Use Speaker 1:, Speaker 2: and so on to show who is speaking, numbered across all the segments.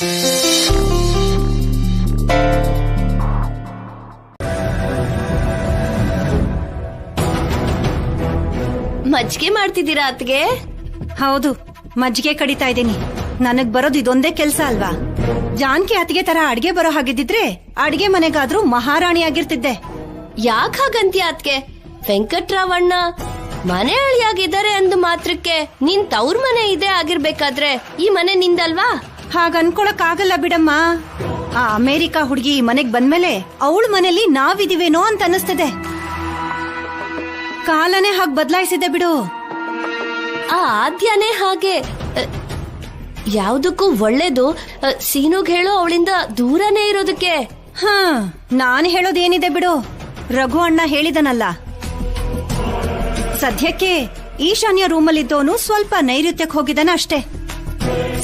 Speaker 1: ಮಜ್ಜಿಗೆ ಮಾಡ್ತಿದ್ದೀರಾ ಅತ್ಗೆ?
Speaker 2: ಹೌದು, ಮಜ್ಜಿಗೆ ಕಡಿತಾ ಇದ್ದೀನಿ. ನನಗ್ ಬರೋದು ಇದೊಂದೇ ಕೆಲ್ಸ ಅಲ್ವಾ? ಜಾನ್ಕಿ ಅತ್ತಿಗೆ ತರ ಅಡ್ಗೆ ಬರೋ ಹಾಗಿದ್ದಿದ್ರೆ ಅಡ್ಗೆ ಮನೆಗಾದ್ರೂ ಮಹಾರಾಣಿ ಆಗಿರ್ತಿದ್ದೆ.
Speaker 1: ಯಾಕ ಹಾಗಂತೀಯ ಅತ್ಗೆ? ವೆಂಕಟ್ರಾವಣ್ಣ ಮನೆ ಅಳಿಯಾಗಿದ್ದಾರೆ ಅಂದ ಮಾತ್ರಕ್ಕೆ ನಿನ್ ತವ್ರ ಮನೆ ಇದೆ ಆಗಿರ್ಬೇಕಾದ್ರೆ ಈ ಮನೆ ನಿಂದಲ್ವಾ?
Speaker 2: ಹಾಗ ಅನ್ಕೊಳಕ್ ಆಗಲ್ಲ ಬಿಡಮ್ಮ. ಆ ಅಮೇರಿಕಾ ಹುಡುಗಿ ಈ ಮನೆಗ್ ಬಂದ್ಮೇಲೆ ಅವಳ ಮನೇಲಿ ನಾವಿದೀವೇನೋ ಅಂತ ಅನ್ನಿಸ್ತಿದೆ. ಕಾಲನೇ ಹಾಗೆ ಬದಲಾಯಿಸಿದೆ ಬಿಡು.
Speaker 1: ಆ ಆದ್ಯನೇ ಹಾಗೆ. ಯಾವ್ದಕ್ಕೂ ಒಳ್ಳೇದು ಸೀನುಗ್ ಹೇಳೋ ಅವಳಿಂದ ದೂರನೇ ಇರೋದಕ್ಕೆ.
Speaker 2: ನಾನು ಹೇಳೋದೇನಿದೆ ಬಿಡು. ರಘು ಅಣ್ಣ ಹೇಳಿದನಲ್ಲ, ಸದ್ಯಕ್ಕೆ ಈಶಾನ್ಯ ರೂಮಲ್ಲಿದ್ದವನು ಸ್ವಲ್ಪ ನೈಋತ್ಯಕ್ಕೆ ಹೋಗಿದ್ದಾನೆ ಅಷ್ಟೇ.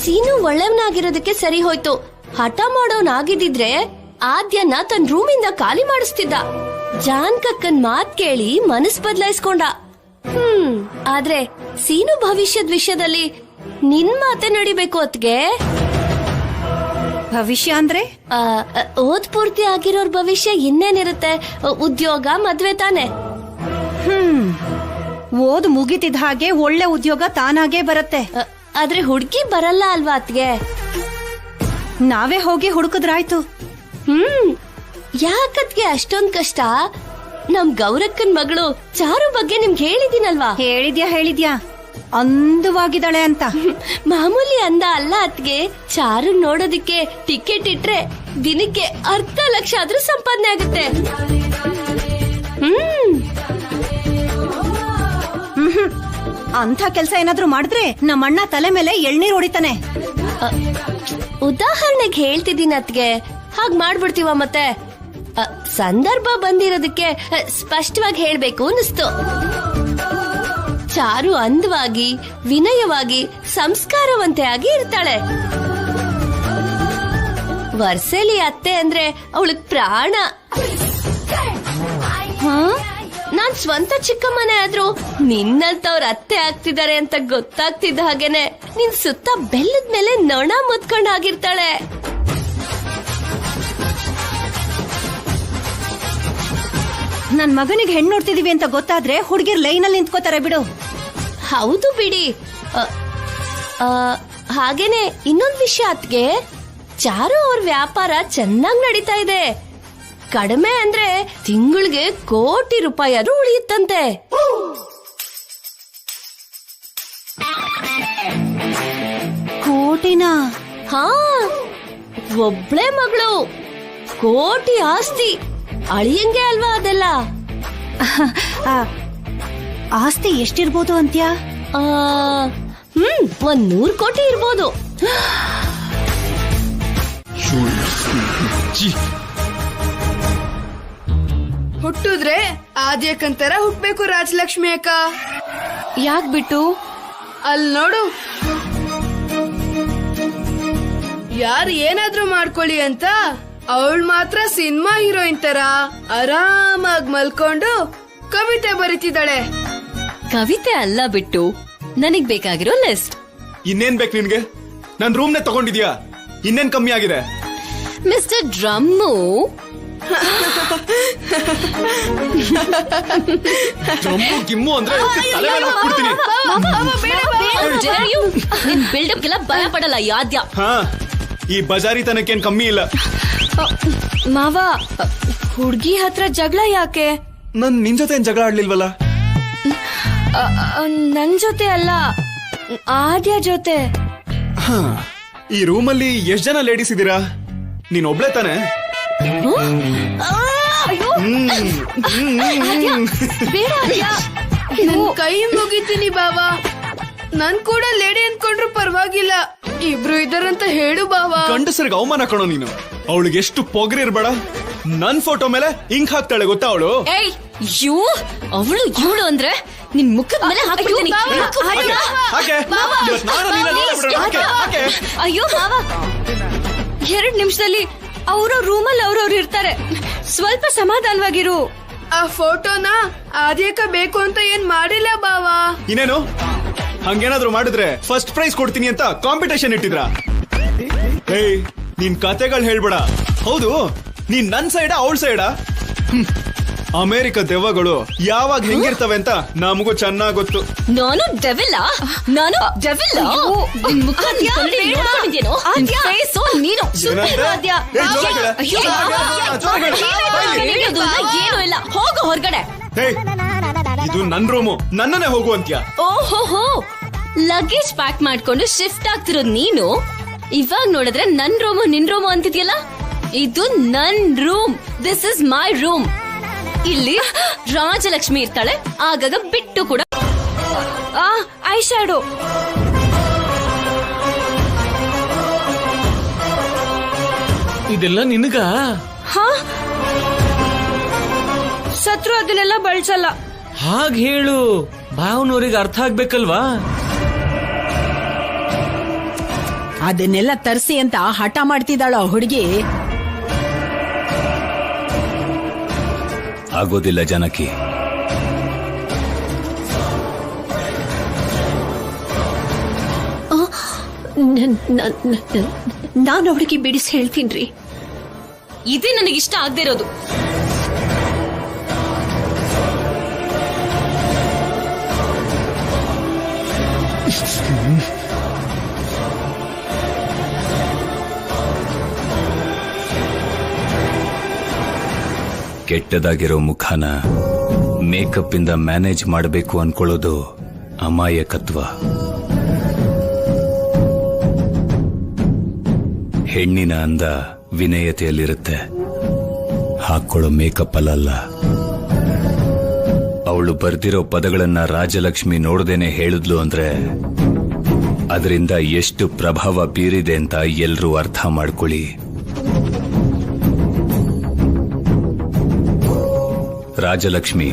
Speaker 1: ಸೀನು ಒಳ್ಳೆವನಾಗಿರೋದಕ್ಕೆ ಸರಿ ಹೋಯ್ತು. ಹಠ ಮಾಡೋನಾಗಿದ್ದಿದ್ರೆ ಆದ್ಯನ ತನ್ನ ರೂಮಿಂದ ಖಾಲಿ ಮಾಡಿಸ್ತಿದ್ದ. ಜಾನ್ ಕಕ್ಕನ್ ಮಾತ್ ಕೇಳಿ ಮನಸ್ ಬದಲಾಯಿಸ್ಕೊಂಡ. ಆದ್ರೆ ಸೀನು ಭವಿಷ್ಯದ ವಿಷಯದಲ್ಲಿ ನಿನ್ ಮಾತೆ ನಡಿಬೇಕು ಅತ್ಗೆ.
Speaker 2: ಭವಿಷ್ಯ ಅಂದ್ರೆ
Speaker 1: ಓದ್ ಪೂರ್ತಿ ಆಗಿರೋರ್ ಭವಿಷ್ಯ ಇನ್ನೇನಿರುತ್ತೆ? ಉದ್ಯೋಗ, ಮದ್ವೆ ತಾನೆ.
Speaker 2: ಓದ್ ಮುಗಿತಿದ ಹಾಗೆ ಒಳ್ಳೆ ಉದ್ಯೋಗ ತಾನಾಗೆ ಬರುತ್ತೆ.
Speaker 1: ಆದ್ರೆ ಹುಡ್ಗಿ ಬರಲ್ಲ ಅಲ್ವಾ ಅತ್ಗೆ?
Speaker 2: ನಾವೇ ಹೋಗಿ ಹುಡುಕದ್ರಾಯ್ತು.
Speaker 1: ಯಾಕತ್ಗೆ ಅಷ್ಟೊಂದ್ ಕಷ್ಟ? ನಮ್ ಗೌರಕ್ಕನ್ ಮಗಳು ಚಾರು ಬಗ್ಗೆ ನಿಮ್ಗೆ ಹೇಳಿದೀನಲ್ವಾ?
Speaker 2: ಹೇಳಿದ್ಯಾ ಅಂದವಾಗಿದ್ದಾಳೆ ಅಂತ.
Speaker 1: ಮಾಮೂಲಿ ಅಂದ ಅಲ್ಲ ಅತ್ಗೆ. ಚಾರು ನೋಡೋದಿಕ್ಕೆ ಟಿಕೆಟ್ ಇಟ್ರೆ ದಿನಕ್ಕೆ 2,00,000 ಆದ್ರೂ ಸಂಪಾದನೆ ಆಗುತ್ತೆ.
Speaker 2: ಅಂತ ಕೆಲ್ಸ ಏನಾದ್ರೂ ಮಾಡಿದ್ರೆ ನಮ್ಮಣ್ಣ ತಲೆ ಮೇಲೆ ಎಳ್ನೀರ್ ಹೊಡಿತಾನೆ.
Speaker 1: ಉದಾಹರಣೆಗೆ ಹೇಳ್ತಿದ್ದೀನಿ ಅತ್ಗೆ, ಹಾಗ್ ಮಾಡ್ಬಿಡ್ತೀವ ಮತ್ತೆ? ಸಂದರ್ಭ ಬಂದಿರೋದಕ್ಕೆ ಸ್ಪಷ್ಟವಾಗಿ ಹೇಳ್ಬೇಕು ಅನ್ನಿಸ್ತು. ಚಾರು ಅಂದವಾಗಿ, ವಿನಯವಾಗಿ, ಸಂಸ್ಕಾರವಂತೆ ಆಗಿ ಇರ್ತಾಳೆ. ವರ್ಸೇಲಿ ಅತ್ತೆ ಅಂದ್ರೆ ಅವಳಿಗೆ ಪ್ರಾಣ. ನಾನ್ ಸ್ವಂತ ಚಿಕ್ಕಮ್ಮನೆ ಆದ್ರೂ ನಿನ್ನಂತವ್ರ ಅತ್ತೆ ಆಗ್ತಿದ್ದಾರೆ ಅಂತ ಗೊತ್ತಾಗ್ತಿದ್ದ ಹಾಗೇನೆ ನಿನ್ ಸುತ್ತ ಬೆಲ್ಲದ ಮೇಲೆ ನೊಣ ಮುತ್ಕೊಂಡ್ ಆಗಿರ್ತಾಳೆ.
Speaker 2: ನನ್ ಮಗನಿಗೆ ಹೆಣ್ಣು ನೋಡ್ತಿದೀವಿ ಅಂತ ಗೊತ್ತಾದ್ರೆ ಹುಡುಗಿರ್ ಲೈನಲ್ಲಿ ನಿಂತ್ಕೋತಾರೆ ಬಿಡು.
Speaker 1: ಹೌದು ಬಿಡಿ. ಹಾಗೇನೆ ಇನ್ನೊಂದ್ ವಿಷಯ ಅತ್ಗೆ, ಚಾರು ಅವ್ರ ವ್ಯಾಪಾರ ಚೆನ್ನಾಗ್ ನಡೀತಾ ಇದೆ. ಕಡಿಮೆ ಅಂದ್ರೆ ತಿಂಗಳಿಗೆ ಕೋಟಿ ರೂಪಾಯಿ ಆದ್ರೂ ಉಳಿಯುತ್ತಂತೆ.
Speaker 2: ಕೋಟಿನಾ?
Speaker 1: ಹಾ, ಒಬ್ಳೆ ಮಗಳು, ಕೋಟಿ ಆಸ್ತಿ. ಅಳಿಯಂಗೆ ಅಲ್ವಾ ಅದೆಲ್ಲ?
Speaker 2: ಆಸ್ತಿ ಎಷ್ಟಿರ್ಬೋದು ಅಂತ್ಯಾ?
Speaker 1: 100 ಕೋಟಿ ಇರ್ಬೋದು.
Speaker 3: ಹುಟ್ಟಿದ್ರೆ ಆದ್ಯಕ್ಕಂತರ ಹುಟ್ಬೇಕು ರಾಜಲಕ್ಷ್ಮಿ ಅಕ್ಕ.
Speaker 1: ಯಾಕ್ ಬಿಟ್ಟು?
Speaker 3: ಅಲ್ಲಿ ನೋಡು, ಯಾರು ಏನಾದ್ರೂ ಮಾಡ್ಕೊಳ್ಳಿ ಅಂತ ಅವಳು ಮಾತ್ರ ಸಿನಿಮಾ ಹೀರೋಯಿನ್ ತರ ಆರಾಮಾಗಿ ಮಲ್ಕೊಂಡು ಕವಿತೆ ಬರೀತಿದ್ದಾಳೆ.
Speaker 1: ಕವಿತೆ ಅಲ್ಲ ಬಿಟ್ಟು, ನನಗ್ ಬೇಕಾಗಿರೋ ಲಿಸ್ಟ್.
Speaker 4: ಇನ್ನೇನ್ ಬೇಕು ನಿನ್ಗೆ? ನನ್ ರೂಮ್ನೆ ತಗೊಂಡಿದ್ಯಾ? ಇನ್ನೇನ್ ಕಮ್ಮಿ ಆಗಿದೆ?
Speaker 1: ಮಿಸ್ಟರ್ ಡ್ರಮ್ಮು,
Speaker 4: ಗಿಮ್ಮು ಅಂದ್ರೆ ತಲೆ ಮೇಲೆ ಹಾಕ್ಬಿಡ್ತೀನಿ.
Speaker 1: ನಿನ್ ಬಿಲ್ಡಪ್ ಗೆಲ್ಲ ಭಯ ಪಡಲ್ಲ ಯಾದ್ಯ.
Speaker 4: ಈ ಬಜಾರಿತನಕ್ಕೇನ್ ಕಮ್ಮಿ ಇಲ್ಲ.
Speaker 1: ಮಾವ, ಹುಡ್ಗಿ ಹತ್ರ ಜಗಳ ಯಾಕೆ?
Speaker 4: ನಿನ್ ಜೊತೆ ಏನ್ ಜಗಳ ಆಡ್ಲಿಲ್ವಲ್ಲ?
Speaker 1: ನನ್ ಜೊತೆ ಅಲ್ಲ, ಆದ್ಯ ಜೊತೆ.
Speaker 4: ಈ ರೂಮಲ್ಲಿ ಎಷ್ಟ್ ಜನ ಲೇಡೀಸ್ ಇದೀರಾ? ನೀನ್ ಒಬ್ಳೆ ತಾನೆ?
Speaker 3: ಕೈ ಮುಗಿತೀನಿ ಬಾವಾ. ನನ್ ಕೂಡ ಲೇಡಿ ಅನ್ಕೊಂಡ್ರು ಪರವಾಗಿಲ್ಲ, ಇಬ್ರು ಇದಾರಂತ ಹೇಳು ಬಾವಾ.
Speaker 4: ಗಂಡಸರಿಗೆ ಅವಮಾನ ಕಣೋ ನೀನು. ಅವಳಿಗೆ ಎಷ್ಟು ಪೊಗರಿ ಇರ್ಬೇಡ. ನನ್ ಫೋಟೋ ಮೇಲೆ ಇಂಕ್ ಹಾಕ್ತಾಳೆ ಗೊತ್ತಾ ಅವಳು?
Speaker 1: ಅವಳು ಇವಳು ಅಂದ್ರೆ ನಿನ್ ಮುಖದ ಮೇಲೆ ಹಾಕ್ತೀನಿ. ಅಯ್ಯೋ ಮಾವ, 2 ನಿಮಿಷದಲ್ಲಿ ಅವ್ರ ರೂಮಲ್ಲಿ ಅವ್ರವ್ರು ಇರ್ತಾರೆ. ಸ್ವಲ್ಪ ಸಮಾಧಾನವಾಗಿರು.
Speaker 3: ಆ ಫೋಟೋನ ಆದ್ಯಕ್ಕ ಬೇಕು ಅಂತ ಏನ್ ಮಾಡಿಲ್ಲ ಬಾವಾ.
Speaker 4: ಇನ್ನೇನು? ಹಂಗೇನಾದ್ರು ಮಾಡಿದ್ರೆ ಫಸ್ಟ್ ಪ್ರೈಸ್ ಕೊಡ್ತೀನಿ ಅಂತ ಕಾಂಪಿಟೇಷನ್ ಇಟ್ಟಿದ್ರ? ಏಯ್ ನೀನ್ ಕತೆಗಳು ಹೇಳ್ಬೇಡ. ಹೌದು, ನೀನ್ ನನ್ ಸೈಡಾ ಅವಳ ಸೈಡಾ? ಅಮೆರಿಕ ದೆವ್ವಗಳು ಯಾವಾಗ ಹೆಂಗಿರ್ತವೆ ಅಂತ ನಮಗೂ ಚೆನ್ನಾಗ್ ಗೊತ್ತು.
Speaker 1: ನಾನು ಡೆವಿಲ್ಲ, ನಾನು ಡೆವಿಲ್ಲ. ನಿನ್ ಮುಖ ನೋಡ್ಕೊಂಡಿದ್ಯೇನೋ? ಫೇಸು ನೀನು.
Speaker 4: ಏನಂತೆ? ಏ, ಜೋರಾಗ್ ಹೇಳು.
Speaker 1: ಅಯ್ಯೋ, ಏನೂ ಇಲ್ಲ, ಹೋಗು ಹೊರಗಡೆ.
Speaker 4: ಏಯ್, ಇದು ನನ್ ರೂಮು, ನನ್ನನ್ನೇ ಹೋಗು ಅಂತ್ಯಾ?
Speaker 1: ಓಹೋ, ಲಗೇಜ್ ಪ್ಯಾಕ್ ಮಾಡ್ಕೊಂಡು ಶಿಫ್ಟ್ ಆಗ್ತಿರೋದ್ ನೀನು. ಇವಾಗ ನೋಡಿದ್ರೆ ನನ್ ರೂಮು ನಿನ್ ರೂಮು ಅಂತಿದ್ಯಲ್ಲ. ಇದು ನನ್ room. This is my room. ಇಲ್ಲಿ ರಾಜಲಕ್ಷ್ಮಿ ಇರ್ತಾಳೆ, ಆಗಾಗ ಬಿಟ್ಟು ಕೂಡ. I shadow.
Speaker 5: ಇದೆಲ್ಲ ನಿನಗ?
Speaker 2: ಹಾ, ಸತ್ರು ಅದನ್ನೆಲ್ಲ ಬಳಸಲ್ಲ.
Speaker 5: ಹಾಗ್ ಹೇಳು, ಭಾವನವ್ರಿಗೆ ಅರ್ಥ ಆಗ್ಬೇಕಲ್ವಾ?
Speaker 6: ಅದನ್ನೆಲ್ಲ ತರ್ಸಿ ಅಂತ ಹಠ ಮಾಡ್ತಿದ್ದಾಳ ಹುಡುಗಿ.
Speaker 7: ಆಗೋದಿಲ್ಲ ಜಾನಕಿ.
Speaker 1: ನಾನು ಅವಳಿಗೆ ಬಿಡಿಸಿ ಹೇಳ್ತೀನ್ರಿ. ಇದೇ ನನಗಿಷ್ಟ ಆಗದೆ ಇರೋದು.
Speaker 7: ಕೆಟ್ಟದಾಗಿರೋ ಮುಖಾನ ಮೇಕಪ್ ಇಂದ ಮ್ಯಾನೇಜ್ ಮಾಡಬೇಕು ಅನ್ಕೊಳ್ಳೋದು ಅಮಾಯಕತ್ವ. ಹೆಣ್ಣಿನ ಅಂದ ವಿನಯತೆಯಲ್ಲಿರುತ್ತೆ, ಹಾಕೊಳ್ಳೋ ಮೇಕಪ್ ಅಲ್ಲ. ಅವಳು ಬರ್ದಿರೋ ಪದಗಳನ್ನ ರಾಜಲಕ್ಷ್ಮಿ ನೋಡದೇನೆ ಹೇಳಿದ್ಲು ಅಂದ್ರೆ ಅದರಿಂದ ಎಷ್ಟು ಪ್ರಭಾವ ಬೀರಿದೆ ಅಂತ ಎಲ್ರೂ ಅರ್ಥ ಮಾಡ್ಕೊಳ್ಳಿ. ರಾಜಲಕ್ಷ್ಮಿ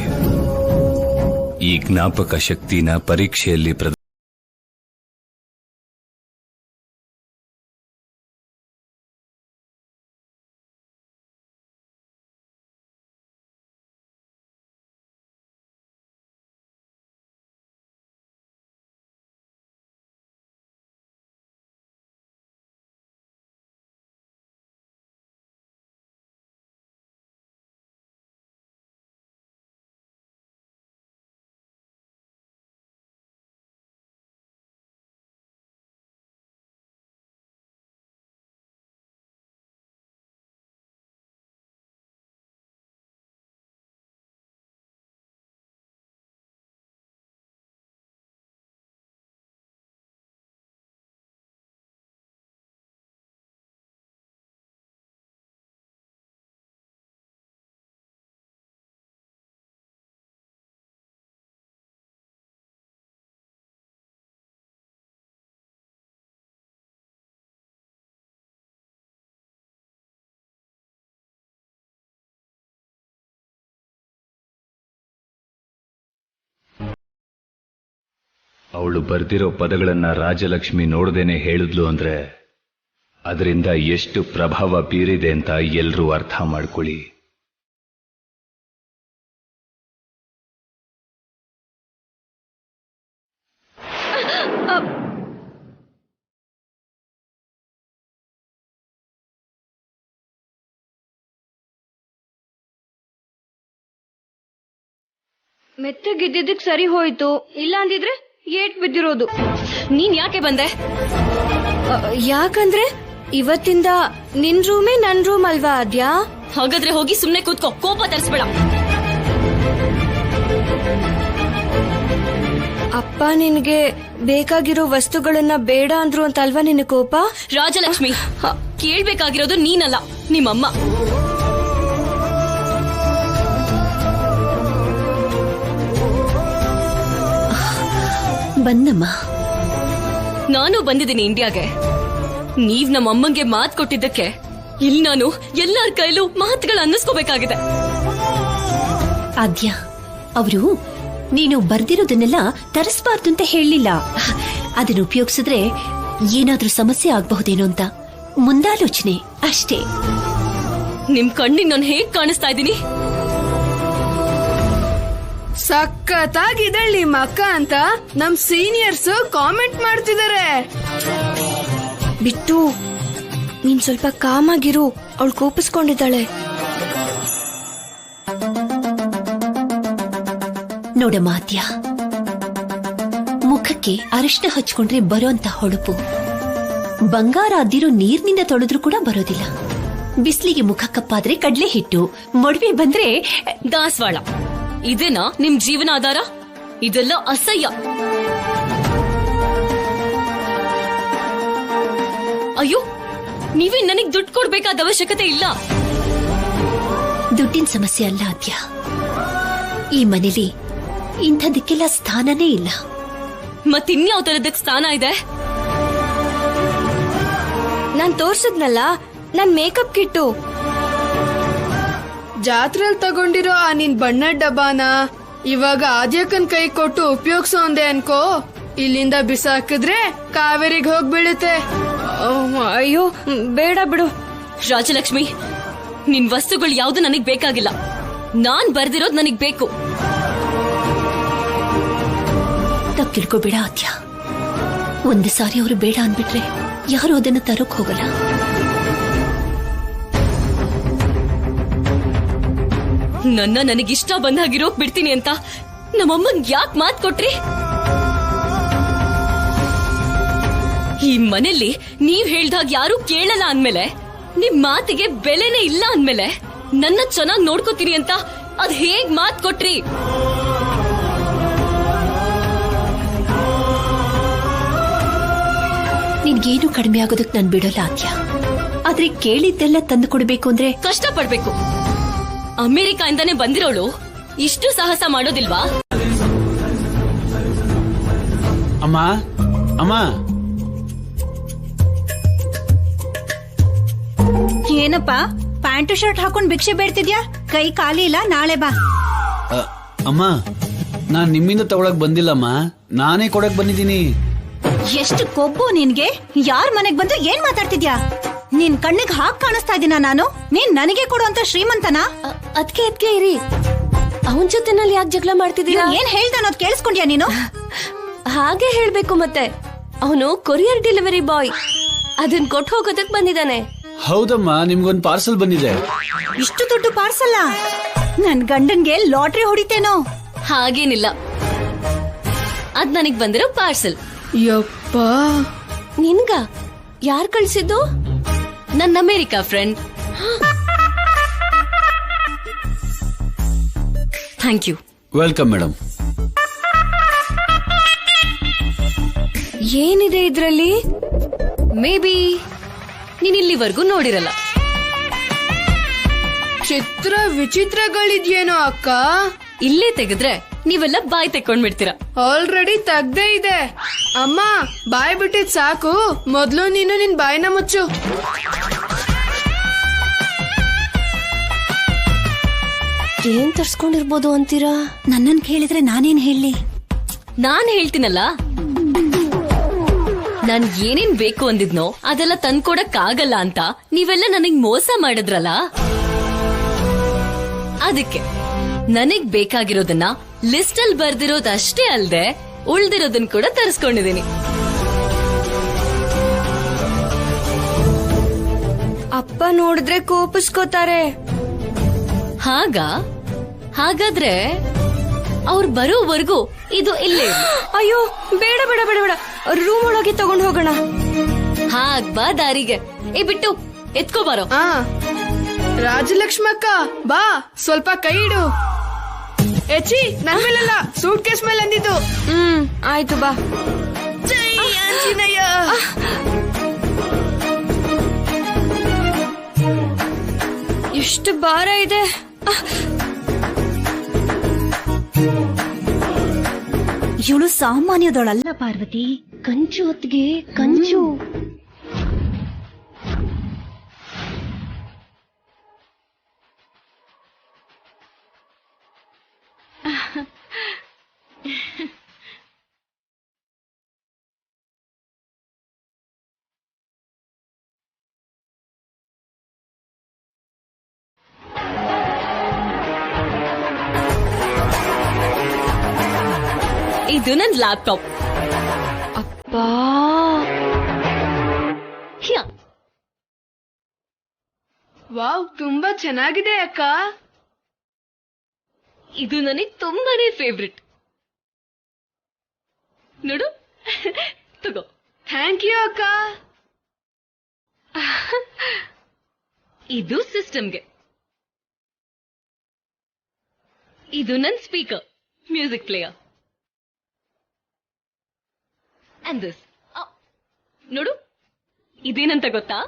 Speaker 7: ಈ ಜ್ಞಾಪಕ ಶಕ್ತಿನ ಪರೀಕ್ಷೆಯಲ್ಲಿ ಅವಳು ಬರ್ದಿರೋ ಪದಗಳನ್ನ ರಾಜಲಕ್ಷ್ಮಿ ನೋಡದೇನೆ ಹೇಳಿದ್ಲು ಅಂದ್ರೆ ಅದರಿಂದ ಎಷ್ಟು ಪ್ರಭಾವ ಬೀರಿದೆ ಅಂತ ಎಲ್ರೂ ಅರ್ಥ ಮಾಡ್ಕೊಳ್ಳಿ.
Speaker 2: ಮೆತ್ತಗಿದ್ದಿದ್ದಕ್ ಸರಿ ಹೋಯ್ತು, ಇಲ್ಲ ಅಂದಿದ್ರೆ ಏಟ್ ಬಿದ್ದಿರೋದು.
Speaker 1: ನೀನ್ ಯಾಕೆ ಬಂದೆ?
Speaker 2: ಯಾಕಂದ್ರೆ ಇವತ್ತಿಂದ ನಿನ್ ರೂಮೇ ನನ್ ರೂಮ್ ಅಲ್ವಾ ಆದ್ಯಾ?
Speaker 1: ಹಾಗಾದ್ರೆ ಹೋಗಿ ಸುಮ್ನೆ ಕೂತ್ಕೋ, ಕೋಪ ತರಿಸ್ಬೇಡ.
Speaker 2: ಅಪ್ಪ ನಿನ್ಗೆ ಬೇಕಾಗಿರೋ ವಸ್ತುಗಳನ್ನ ಬೇಡ ಅಂದ್ರು ಅಂತ ಅಲ್ವಾ ನಿನ್ನ ಕೋಪ?
Speaker 1: ರಾಜಲಕ್ಷ್ಮಿ, ಕೇಳ್ಬೇಕಾಗಿರೋದು ನೀನಲ್ಲ, ನಿಮ್ಮಮ್ಮ.
Speaker 6: ಬಂದಮ್ಮ.
Speaker 1: ನಾನು ಬಂದಿದ್ದೀನಿ ಇಂಡಿಯಾಗೆ. ನೀವ್ ನಮ್ಮ ಅಮ್ಮಂಗೆ ಮಾತ್ ಕೊಟ್ಟಿದ್ದಕ್ಕೆ ಇಲ್ಲಿ ನಾನು ಎಲ್ಲರ ಕೈಲೂ ಮಾತುಗಳು ಅನ್ನಿಸ್ಕೋಬೇಕಾಗಿದೆ.
Speaker 6: ಆದ್ಯ, ಅವರು ನೀನು ಬರ್ದಿರೋದನ್ನೆಲ್ಲ ತರಿಸಬಾರ್ದು ಅಂತ ಹೇಳಲಿಲ್ಲ. ಅದನ್ನ ಉಪಯೋಗಿಸಿದ್ರೆ ಏನಾದ್ರೂ ಸಮಸ್ಯೆ ಆಗಬಹುದೇನೋ ಅಂತ ಮುಂದಾಲೋಚನೆ ಅಷ್ಟೇ.
Speaker 1: ನಿಮ್ ಕಣ್ಣಿಗೆ ನಾನು ಹೇಗ್ ಕಾಣಿಸ್ತಾ ಇದ್ದೀನಿ?
Speaker 3: ಸಖತ್ತಾಗಿದ್ದಾಳೆ ನಿಮ್ಮ ಅಕ್ಕ ಅಂತ ನಮ್ ಸೀನಿಯರ್ಸ್ ಕಾಮೆಂಟ್ ಮಾಡ್ತಿದ್ದಾರೆ.
Speaker 2: ಬಿಟ್ಟು
Speaker 1: ನೀನ್ ಸ್ವಲ್ಪ ಕಾಮ್ ಆಗಿರು, ಅವಳು ಕೋಪಿಸ್ಕೊಂಡಿದ್ದಾಳೆ.
Speaker 8: ನೋಡಮ್ಮ ಆದ್ಯ, ಮುಖಕ್ಕೆ ಅರಿಶಿನ ಹಚ್ಕೊಂಡ್ರೆ ಬರೋಂತ ಹೊಳಪು ಬಂಗಾರ ಅದ್ದಿರೋ ನೀರ್ನಿಂದ ತೊಳೆದ್ರೂ ಕೂಡ ಬರೋದಿಲ್ಲ. ಬಿಸ್ಲಿಗೆ ಮುಖ ಕಪ್ಪಾದ್ರೆ ಕಡ್ಲೆ ಹಿಟ್ಟು, ಮೊಡವೆ ಬಂದ್ರೆ
Speaker 9: ದಾಸವಾಳ. ಇದೇನಾ ನಿಮ್ ಜೀವನ ಆಧಾರ? ಇದೆಲ್ಲ ಅಸಹ್ಯ. ಅಯ್ಯೋ, ನೀವೇ ನನಗ್ ದುಡ್ಡು ಕೊಡ್ಬೇಕಾದ ಅವಶ್ಯಕತೆ ಇಲ್ಲ.
Speaker 8: ದುಡ್ಡಿನ ಸಮಸ್ಯೆ ಅಲ್ಲ ಆದ್ಯ, ಈ ಮನೇಲಿ ಇಂಥದಕ್ಕೆಲ್ಲ ಸ್ಥಾನನೇ ಇಲ್ಲ.
Speaker 9: ಮತ್ತಿನ್ಯಾವ ತರದಕ್ ಸ್ಥಾನ ಇದೆ?
Speaker 1: ನಾನ್ ತೋರ್ಸದ್ನಲ್ಲ ನನ್ ಮೇಕಪ್ ಕಿಟ್ಟು.
Speaker 3: ಜಾತ್ರೆಲ್ ತಗೊಂಡಿರೋ ಆ ನಿನ್ ಬಣ್ಣದ ಡಬ್ಬಾನ ಇವಾಗ ಆದ್ಯಕ್ಕನ್ ಕೈ ಕೊಟ್ಟು ಉಪಯೋಗಿಸೋ ಅಂದೆ ಅನ್ಕೋ, ಇಲ್ಲಿಂದ ಬಿಸಾಕಿದ್ರೆ ಕಾವೇರಿಗೆ ಹೋಗ್ಬೀಳುತ್ತೆ.
Speaker 1: ಅಯ್ಯೋ ಬೇಡ ಬಿಡು.
Speaker 9: ರಾಜಲಕ್ಷ್ಮಿ, ನಿನ್ ವಸ್ತುಗಳು ಯಾವ್ದು ನನಗ್ ಬೇಕಾಗಿಲ್ಲ. ನಾನ್ ಬರ್ದಿರೋದ್ ನನಗ್ ಬೇಕು.
Speaker 8: ತಪ್ಪು ತಿಳ್ಕೊಬೇಡ ಆದ್ಯ. ಒಂದು ಸಾರಿ ಅವರು ಬೇಡ ಅನ್ಬಿಟ್ರೆ ಯಾರು ಅದನ್ನ ತರೋಕ್ ಹೋಗಲ್ಲ.
Speaker 9: ನನಗಿಷ್ಟ ಬಂದಾಗಿರೋಕ್ ಬಿಡ್ತೀನಿ ಅಂತ ನಮ್ಮಮ್ಮಂಗ್ ಯಾಕೆ ಮಾತ್ ಕೊಟ್ರಿ? ಈ ಮನೆಯಲ್ಲಿ ನೀವ್ ಹೇಳ್ದಾಗ ಯಾರು ಕೇಳಲ್ಲ ಅಂದ್ಮೇಲೆ, ನಿಮ್ ಮಾತಿಗೆ ಬೆಲೆನೇ ಇಲ್ಲ ಅಂದ್ಮೇಲೆ ನನ್ನ ಚೆನ್ನಾಗ್ ನೋಡ್ಕೋತೀನಿ ಅಂತ ಅದ್ ಹೇಗ್ ಮಾತ್ ಕೊಟ್ರಿ?
Speaker 8: ನಿನ್ಗೇನು ಕಡಿಮೆ ಆಗೋದಕ್ ನಾನ್ ಬಿಡಲ್ಲ ಆದ್ಯ. ಆದ್ರೆ ಕೇಳಿದ್ದೆಲ್ಲ ತಂದು ಕೊಡ್ಬೇಕು ಅಂದ್ರೆ
Speaker 9: ಕಷ್ಟ ಪಡ್ಬೇಕು. ಅಮೆರಿಕಾಯಿಂದಾನೇ ಬಂದಿರೋಳು ಇಷ್ಟು ಸಾಹಸ ಮಾಡೋದಿಲ್ವಾ?
Speaker 10: ಅಮ್ಮ ಅಮ್ಮ,
Speaker 2: ಏನಪ್ಪ ಪ್ಯಾಂಟು ಶರ್ಟ್ ಹಾಕೊಂಡ್ ಭಿಕ್ಷೆ ಬೇಡ್ತಿದ್ಯಾ? ಕೈ ಖಾಲಿ ಇಲ್ಲ, ನಾಳೆ ಬಾ.
Speaker 10: ಅಮ್ಮ, ನಾನ್ ನಿಮ್ಮಿಂದ ತಗೊಳಕ್ ಬಂದಿಲ್ಲಮ್ಮ, ನಾನೇ ಕೊಡಕ್ ಬಂದಿದ್ದೀನಿ.
Speaker 2: ಎಷ್ಟು ಕೊಬ್ಬು ನಿನ್ಗೆ! ಯಾರ್ ಮನೆಗ್ ಬಂದು ಏನ್ ಮಾತಾಡ್ತಿದ್ಯಾ? ನಿನ್ ಕಣ್ಣಿಗೆ ಹಾಕ್ ಕಾಣಿಸ್ತಾ ಇದೀನ ನಾನು? ನೀನ್ ನನಗೆ ಕೊಡುವಂತ ಶ್ರೀಮಂತನಾ?
Speaker 1: ಅದ್ಕೆ ಇರಿ, ಅವನ್ ಜೊತೆನಲ್ಲಿ ಯಾಕೆ ಜಗಳ ಮಾಡ್ತಿದ್ದೀರಾ?
Speaker 2: ಏನ್ ಹೇಳ್ದ ಅನ್ನೋದ್ ಕೇಳಿಸ್ಕೊಂಡ್ಯಾ ನೀನು?
Speaker 1: ಹಾಗೆ ಹೇಳ್ಬೇಕು ಮತ್ತೆ. ಅವನು ಕೊರಿಯರ್ ಡೆಲಿವರಿ ಬಾಯ್, ಅದನ್ ಕೊಟ್ಟು ಹೋಗೋದಕ್ ಬಂದಿದ್ದಾನೆ.
Speaker 10: ಹೌದಮ್ಮ, ನಿಮ್ಗೊಂದ್ ಪಾರ್ಸಲ್ ಬಂದಿದೆ.
Speaker 2: ಇಷ್ಟು ದೊಡ್ಡ ಪಾರ್ಸಲ್ಲ? ನನ್ ಗಂಡನ್ಗೆ ಲಾಟ್ರಿ ಹೊಡಿತೇನೋ?
Speaker 9: ಹಾಗೇನಿಲ್ಲ, ಅದ್ ನನಗ್ ಬಂದಿರೋ ಪಾರ್ಸಲ್.
Speaker 3: ಯಪ್ಪ,
Speaker 1: ನಿನ್ಗ ಯಾರ್ ಕಳ್ಸಿದ್ದು?
Speaker 9: ನನ್ನ America friend. Thank you.
Speaker 10: Welcome madam.
Speaker 1: ಏನಿದೆ ಇದ್ರಲ್ಲಿ?
Speaker 9: ಮೇ ಬಿ ನೀನ್ ಇಲ್ಲಿವರೆಗೂ ನೋಡಿರಲ್ಲ.
Speaker 3: ಚಿತ್ರ ವಿಚಿತ್ರಗಳಿದ್ಯೇನೋ ಅಕ್ಕ.
Speaker 9: ಇಲ್ಲೇ ತೆಗೆದ್ರೆ ನೀವೆಲ್ಲ ಬಾಯ್ ತೆಕ್ಕೊಂಡ್ಬಿಡ್ತೀರಾ.
Speaker 3: ಆಲ್ರೆಡಿ ತಗ್ದೇ ಇದೆ. ಅಮ್ಮ, ಬಾಯ್ ಬಿಟ್ಟಿದ್ ಸಾಕು, ಮೊದ್ಲು ನೀನು ನಿನ್ ಬಾಯ್ನ ಮುಚ್ಚು.
Speaker 1: ಏನ್ ತರ್ಸ್ಕೊಂಡಿರ್ಬೋದು ಅಂತೀರಾ?
Speaker 2: ನನ್ನನ್ ಕೇಳಿದ್ರೆ ನಾನೇನ್ ಹೇಳಿ?
Speaker 9: ನಾನ್ ಹೇಳ್ತೀನಲ್ಲ, ನಾನ್ ಏನೇನ್ ಬೇಕು ಅಂದಿದ್ನೋ ಅದೆಲ್ಲ ತಂದ್ಕೊಡಕ್ ಆಗಲ್ಲ ಅಂತ ನೀವೆಲ್ಲ ನನಗ್ ಮೋಸ ಮಾಡಿದ್ರಲ್ಲ. ಅದಕ್ಕೆ ನನಗ್ ಬೇಕಾಗಿರೋದನ್ನ ಲಿಸ್ಟ್ ಅಲ್ಲಿ ಬರ್ದಿರೋದಷ್ಟೇ ಅಲ್ದೆ ಉಳ್ದಿರೋದನ್ನ ಕೂಡ ತರಿಸ್ಕೊಂಡಿದೀನಿ.
Speaker 1: ಅಪ್ಪ ನೋಡಿದ್ರೆ ಕೋಪಿಸ್ಕೋತಾರೆ.
Speaker 9: ಹಾಗಾದ್ರೆ ಅವ್ರು ಬರೋವರೆಗೂ ಇದು ಇಲ್ಲೇ ಇರ್ಲಿ.
Speaker 1: ಅಯ್ಯೋ ಬೇಡ ಬೇಡ ಬೇಡ ಬೇಡ, ರೂಮ್ ಒಳಗೆ ತಗೊಂಡ್ ಹೋಗೋಣ.
Speaker 9: ಹಾಗ್ ಬಾ ದಾರಿಗೆ. ಬಿಟ್ಟು ಎತ್ಕೋ ಬಾರೋ.
Speaker 3: ರಾಜಲಕ್ಷ್ಮಕ್ಕ, ಬಾ ಸ್ವಲ್ಪ ಕೈ ಇಡು. ಎಚ್ಚಿ, ನನ್ ಮೇಲಲ್ಲ, ಸೂಟ್ ಕೇಸ್ ಮೇಲೆ ಅಂದಿದ್ದು.
Speaker 1: ಆಯ್ತು ಬಾ.
Speaker 3: ಜೈ ಆಂಜನೇಯ.
Speaker 1: ಎಷ್ಟು ಭಾರ ಇದೆ.
Speaker 2: ಇವಳು ಸಾಮಾನ್ಯದೊಳಲ್ಲ ಪಾರ್ವತಿ.
Speaker 8: ಕಂಚು ಹೊತ್ತಿಗೆ ಕಂಚು.
Speaker 9: ಇದು ನನ್ ಲ್ಯಾಪ್ಟಾಪ್.
Speaker 1: ಅಪ್ಪಾ,
Speaker 3: ವಾವ್, ತುಂಬಾ ಚೆನ್ನಾಗಿದೆ ಅಕ್ಕ.
Speaker 9: ಇದು ನನಗೆ ತುಂಬಾನೇ ಫೇವ್ರೆಟ್. ನೋಡು, ತಗೋ.
Speaker 3: ಥ್ಯಾಂಕ್ ಯು ಅಕ್ಕ.
Speaker 9: ಇದು ಸಿಸ್ಟಮ್ಗೆ. ಇದು ನನ್ speaker, music player. And this ನೋಡು, ಇದೇನಂತ ಗೊತ್ತಾ?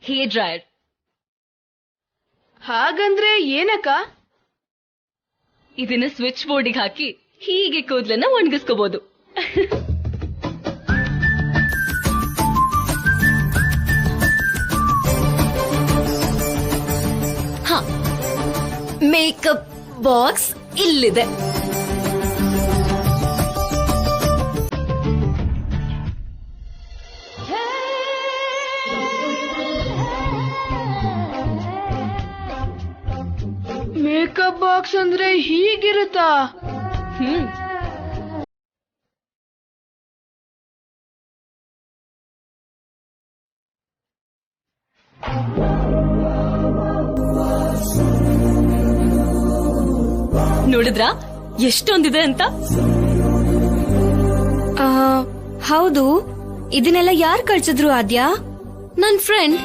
Speaker 9: Hair dryer.
Speaker 3: ಹಾಗಂದ್ರೆ ಏನಕ್ಕ?
Speaker 9: ಇದನ್ನ ಸ್ವಿಚ್ ಬೋರ್ಡಿಗೆ ಹಾಕಿ ಹೀಗೆ ಕೂದಲನ್ನ ಒಣಗಿಸ್ಕೋಬಹುದು. ಹ, ಮೇಕಪ್ ಬಾಕ್ಸ್ ಇಲ್ಲಿದೆ.
Speaker 3: ಮೇಕಪ್ ಬಾಕ್ಸ್ ಅಂದ್ರೆ ಹೀಗಿರುತ್ತಾ?
Speaker 9: ನೋಡಿದ್ರ ಎಷ್ಟೊಂದಿದೆ ಅಂತ?
Speaker 1: ಹೌದು, ಇದನ್ನೆಲ್ಲ ಯಾರು ಕಳ್ಸಿದ್ರು ಆದ್ಯಾ?
Speaker 9: ನನ್ ಫ್ರೆಂಡ್.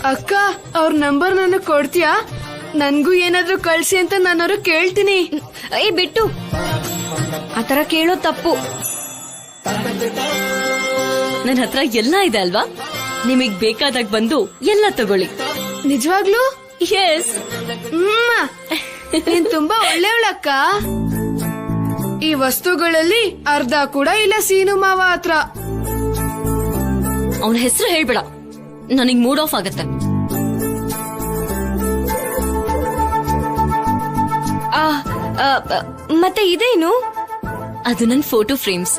Speaker 3: ಅಕ್ಕ, ಅವ್ರ ನಂಬರ್ ನನಗ್ ಕೊಡ್ತೀಯಾ? ನನ್ಗೂ ಏನಾದ್ರೂ ಕಳ್ಸಿ ಅಂತ ನಾನು ಕೇಳ್ತೀನಿ.
Speaker 1: ಬಿಟ್ಟು ಆತರ ಕೇಳೋ ತಪ್ಪು.
Speaker 9: ನನ್ ಹತ್ರ ಎಲ್ಲ ಇದೆ ಅಲ್ವಾ, ನಿಮಗ್ ಬೇಕಾದಾಗ ಬಂದು ಎಲ್ಲ ತಗೊಳ್ಳಿ.
Speaker 3: ನಿಜವಾಗ್ಲೂ?
Speaker 9: ಎಸ್.
Speaker 3: ನೀನ್ ತುಂಬಾ ಒಳ್ಳೆಯವಳಕ್ಕ. ಈ ವಸ್ತುಗಳಲ್ಲಿ ಅರ್ಧ ಕೂಡ ಇಲ್ಲ ಸೀನು ಮಾವ ಹತ್ರ.
Speaker 9: ಅವನ ಹೆಸರು ಹೇಳ್ಬೇಡ, ನನಗ್ ಮೂಡ್ ಆಫ್ ಆಗತ್ತೆ.
Speaker 1: ಮತ್ತೆ ಇದೇನು?
Speaker 9: ಅದು ನನ್ ಫೋಟೋ ಫ್ರೇಮ್ಸ್.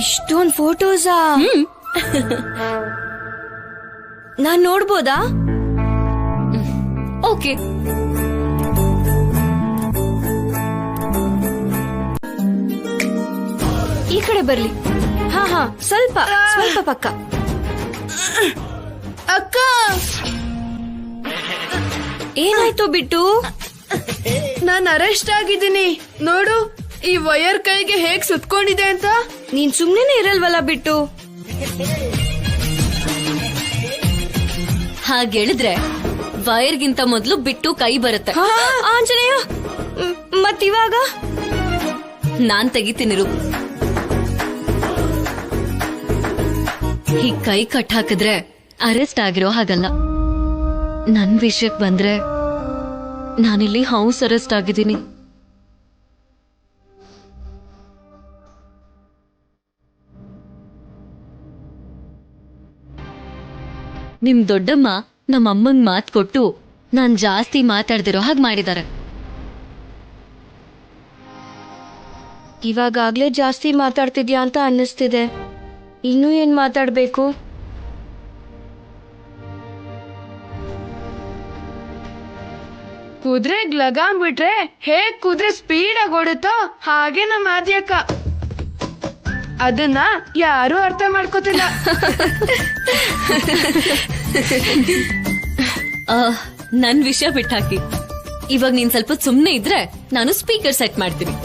Speaker 1: ಇಷ್ಟೊಂದ್ ಫೋಟೋಸಾ? ನಾನ್ ನೋಡ್ಬೋದಾ?
Speaker 9: ಓಕೆ.
Speaker 1: ಈ ಕಡೆ ಬರ್ಲಿ. ಹಾ, ಸ್ವಲ್ಪ ಪಕ್ಕ.
Speaker 3: ಅಕ್ಕ,
Speaker 1: ಏನಾಯ್ತು ಬಿಟ್ಟು?
Speaker 3: ನಾನ್ ಅರೆಸ್ಟ್ ಆಗಿದ್ದೀನಿ. ನೋಡು, ಈ ವಯರ್ ಕೈಗೆ ಹೇಗ್ ಸುತ್ಕೊಂಡಿದೆ ಅಂತ.
Speaker 1: ನೀನ್ ಸುಮ್ನೆ ಇರಲ್ವಲ್ಲ ಬಿಟ್ಟು.
Speaker 9: ಹಾಗೇಳಿದ್ರೆ ವೈರ್ಗಿಂತ ಮೊದಲು ಬಿಟ್ಟು ಕೈ ಬರುತ್ತೆ.
Speaker 1: ಆಂಜನೇಯ, ಮತ್ತಿವಾಗ
Speaker 9: ನಾನ್ ತೆಗಿತೀನಿರು. ಈ ಕೈ ಕಟ್ ಹಾಕಿದ್ರೆ ಅರೆಸ್ಟ್ ಆಗಿರೋ ಹಾಗಲ್ಲ. ನನ್ ವಿಷಯಕ್ ಬಂದ್ರೆ ನಾನಿಲ್ಲಿ ಹೌಸ್ ಅರೆಸ್ಟ್ ಆಗಿದ್ದೀನಿ. ನಿಮ್ ದೊಡ್ಡಮ್ಮ ನಮ್ಮ ಅಮ್ಮಂಗ್ ಮಾತ್ ಕೊಟ್ಟು ನಾನ್ ಜಾಸ್ತಿ ಮಾತಾಡ್ದಿರೋ ಹಾಗೆ ಮಾಡಿದ್ದಾರೆ.
Speaker 1: ಇವಾಗ್ಲೇ ಜಾಸ್ತಿ ಮಾತಾಡ್ತಿದ್ಯಾ ಅಂತ ಅನ್ನಿಸ್ತಿದೆ. ಇನ್ನೂ ಏನ್ ಮಾತಾಡ್ಬೇಕು?
Speaker 3: ಕುದುರೆಗ್ ಲಗಾಮ್ ಬಿಟ್ರೆ ಹೇಗ್ ಕುದುರೆ ಸ್ಪೀಡ್ ಆಗಿ ಓಡುತ್ತೋ ಹಾಗೆ ನಮ್ಮ ಆದ್ಯಕ್ಕ. ಅದನ್ನ ಯಾರು ಅರ್ಥ ಮಾಡ್ಕೋತಿಲ್ಲ.
Speaker 9: ನನ್ ವಿಷಯ ಬಿಟ್ಟಾಕಿ. ಇವಾಗ ನೀನ್ ಸ್ವಲ್ಪ ಸುಮ್ನೆ ಇದ್ರೆ ನಾನು ಸ್ಪೀಕರ್ ಸೆಟ್ ಮಾಡ್ತೀನಿ.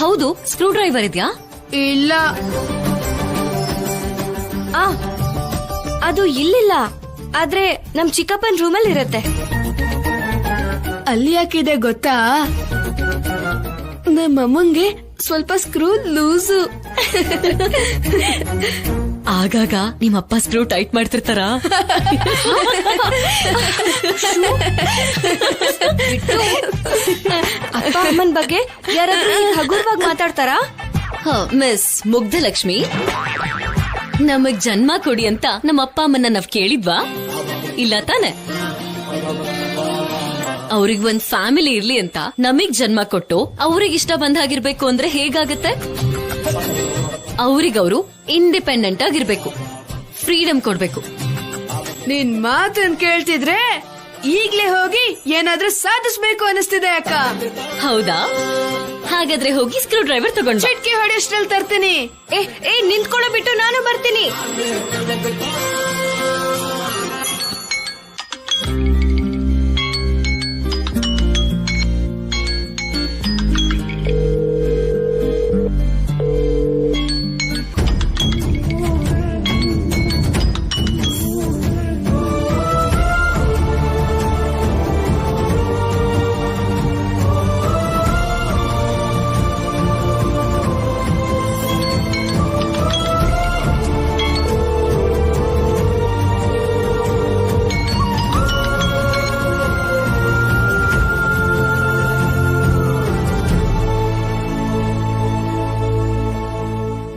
Speaker 9: ಹೌದು, ಸ್ಕ್ರೂ ಡ್ರೈವರ್ ಇದ್ಯಾ?
Speaker 3: ಇಲ್ಲ,
Speaker 1: ಅದು ಇಲ್ಲಿಲ್ಲ. ಆದ್ರೆ ನಮ್ ಚಿಕ್ಕಪ್ಪನ್ ರೂಮಲ್ಲಿ ಇರತ್ತೆ.
Speaker 3: ಅಲ್ಲಿ ಯಾಕಿದೆ ಗೊತ್ತಾ? ನಮ್ಮಮ್ಮಂಗೆ ಸ್ವಲ್ಪ ಸ್ಕ್ರೂ ಲೂಸು.
Speaker 9: ಆಗಾಗ ನಿಮ್ಮಪ್ಪ ಸ್ಕ್ರೂ ಟೈಟ್ ಮಾಡ್ತಿರ್ತಾರ.
Speaker 1: ಅಪ್ಪ ಅಮ್ಮನ್ ಬಗ್ಗೆ ಯಾರಾದ್ರೂ ಹಗುರವಾಗಿ ಮಾತಾಡ್ತಾರಾ?
Speaker 9: ಮಿಸ್ ಮುಗ್ಧಲಕ್ಷ್ಮಿ, ನಮಗ್ ಜನ್ಮ ಕೊಡಿ ಅಂತ ನಮ್ಮ ಅಪ್ಪ ಅಮ್ಮನ್ನ ನಾವ್ ಕೇಳಿದ್ವಾ? ಇಲ್ಲ ತಾನೆ. ಅವ್ರಿಗ್ ಒಂದ್ ಫ್ಯಾಮಿಲಿ ಇರ್ಲಿ ಅಂತ ನಮಗ್ ಜನ್ಮ ಕೊಟ್ಟು ಅವ್ರಿಗೆ ಇಷ್ಟ ಬಂದ ಹಾಗಿರ್ಬೇಕು ಅಂದ್ರೆ ಹೇಗಾಗತ್ತೆ? ಅವ್ರಿಗವ್ರು ಇಂಡಿಪೆಂಡೆಂಟ್ ಆಗಿರ್ಬೇಕು, ಫ್ರೀಡಮ್ ಕೊಡ್ಬೇಕು.
Speaker 3: ನಿನ್ ಮಾತನ್ ಕೇಳ್ತಿದ್ರೆ ಈಗ್ಲೇ ಹೋಗಿ ಏನಾದ್ರೂ ಸಾಧಿಸ್ಬೇಕು ಅನಿಸ್ತಿದೆ ಅಕ್ಕ.
Speaker 9: ಹೌದಾ? ಹಾಗಾದ್ರೆ ಹೋಗಿ ಸ್ಕ್ರೂ ಡ್ರೈವರ್ ತಗೊಂಡು
Speaker 3: ಚಿಟ್ಕಿ ಹೊಡೆಯಷ್ಟ್ರಲ್ಲಿ ತರ್ತೀನಿ.
Speaker 9: ನಿಂತ್ಕೊಳ್ಳೋ ಬಿಟ್ಟು ನಾನು ಬರ್ತೀನಿ.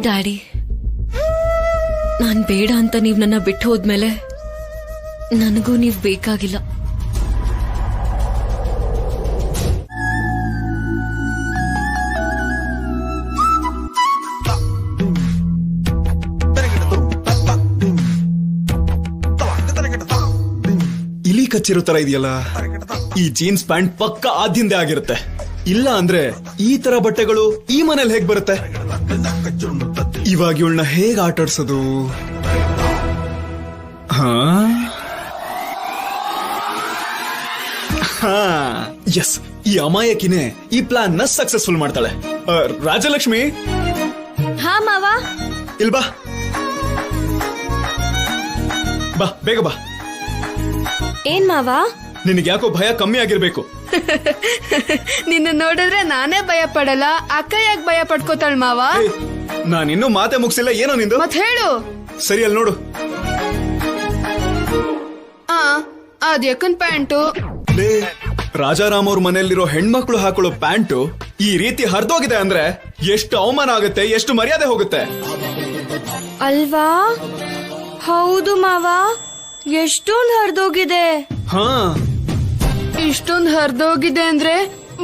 Speaker 9: ಡ್ಯಾಡಿ, ನಾನ್ ಬೇಡ ಅಂತ ನೀವ್ ನನ್ನ ಬಿಟ್ಟು ಹೋದ್ಮೇಲೆ ನನಗೂ ನೀವ್ ಬೇಕಾಗಿಲ್ಲ.
Speaker 4: ಇಲಿ ಕಚ್ಚಿರೋ ತರ ಇದೆಯಲ್ಲ, ಈ ಜೀನ್ಸ್ ಪ್ಯಾಂಟ್ ಪಕ್ಕ ಆದ್ಯಂದೆ ಆಗಿರುತ್ತೆ. ಇಲ್ಲ ಅಂದ್ರೆ ಈ ತರ ಬಟ್ಟೆಗಳು ಈ ಮನೇಲಿ ಹೇಗ್ ಬರುತ್ತೆ? ಇವಾಗ ಇವಳನ್ನ ಹೇಗ್ ಆಟಾಡ್ಸೋದು? ಎಸ್, ಈ ಅಮಾಯಕಿನೇ ಈ ಪ್ಲಾನ್ ನ ಸಕ್ಸಸ್ಫುಲ್ ಮಾಡ್ತಾಳೆ. ರಾಜಲಕ್ಷ್ಮಿ,
Speaker 1: ಹಾ ಮಾವ.
Speaker 4: ಇಲ್ ಬಾ ಬಾ, ಬೇಗ ಬಾ.
Speaker 1: ಏನ್ ಮಾವ?
Speaker 4: ನಿನಗೆ ಯಾಕೋ ಭಯ ಕಮ್ಮಿ ಆಗಿರ್ಬೇಕು.
Speaker 3: ನಿನ್ನ ನೋಡಿದ್ರೆ ನಾನೇ ಭಯ ಪಡಲ್ಲ, ಅಕ್ಕ ಯಾಕೆ ಭಯ ಪಡ್ಕೋತಾಳ ಮಾವ?
Speaker 4: ನಾನಿನ್ನೂ ಮಾತೆ ಮುಗಿಸಿಲ್ಲ. ಏನೋ ನಿಂದು?
Speaker 3: ಮತ್ ಹೇಳು.
Speaker 4: ಸರಿ, ಅಲ್ಲಿ ನೋಡು.
Speaker 3: ಅದ್ ಯಾಕನ್ ಪ್ಯಾಂಟು?
Speaker 4: ರಾಜಾರಾಮ್ ಅವ್ರ ಮನೆಯಲ್ಲಿರೋ ಹೆಣ್ಮಕ್ಳು ಹಾಕೊಳ್ಳೋ ಪ್ಯಾಂಟು ಈ ರೀತಿ ಹರಿದೋಗಿದೆ ಅಂದ್ರೆ ಎಷ್ಟು ಅವಮಾನ ಆಗುತ್ತೆ, ಎಷ್ಟು ಮರ್ಯಾದೆ ಹೋಗುತ್ತೆ
Speaker 1: ಅಲ್ವಾ? ಹೌದು ಮಾವ, ಎಷ್ಟೊಂದು ಹರಿದೋಗಿದೆ.
Speaker 4: ಹಾ,
Speaker 3: ಇಷ್ಟೊಂದು ಹರಿದೋಗಿದೆ ಅಂದ್ರೆ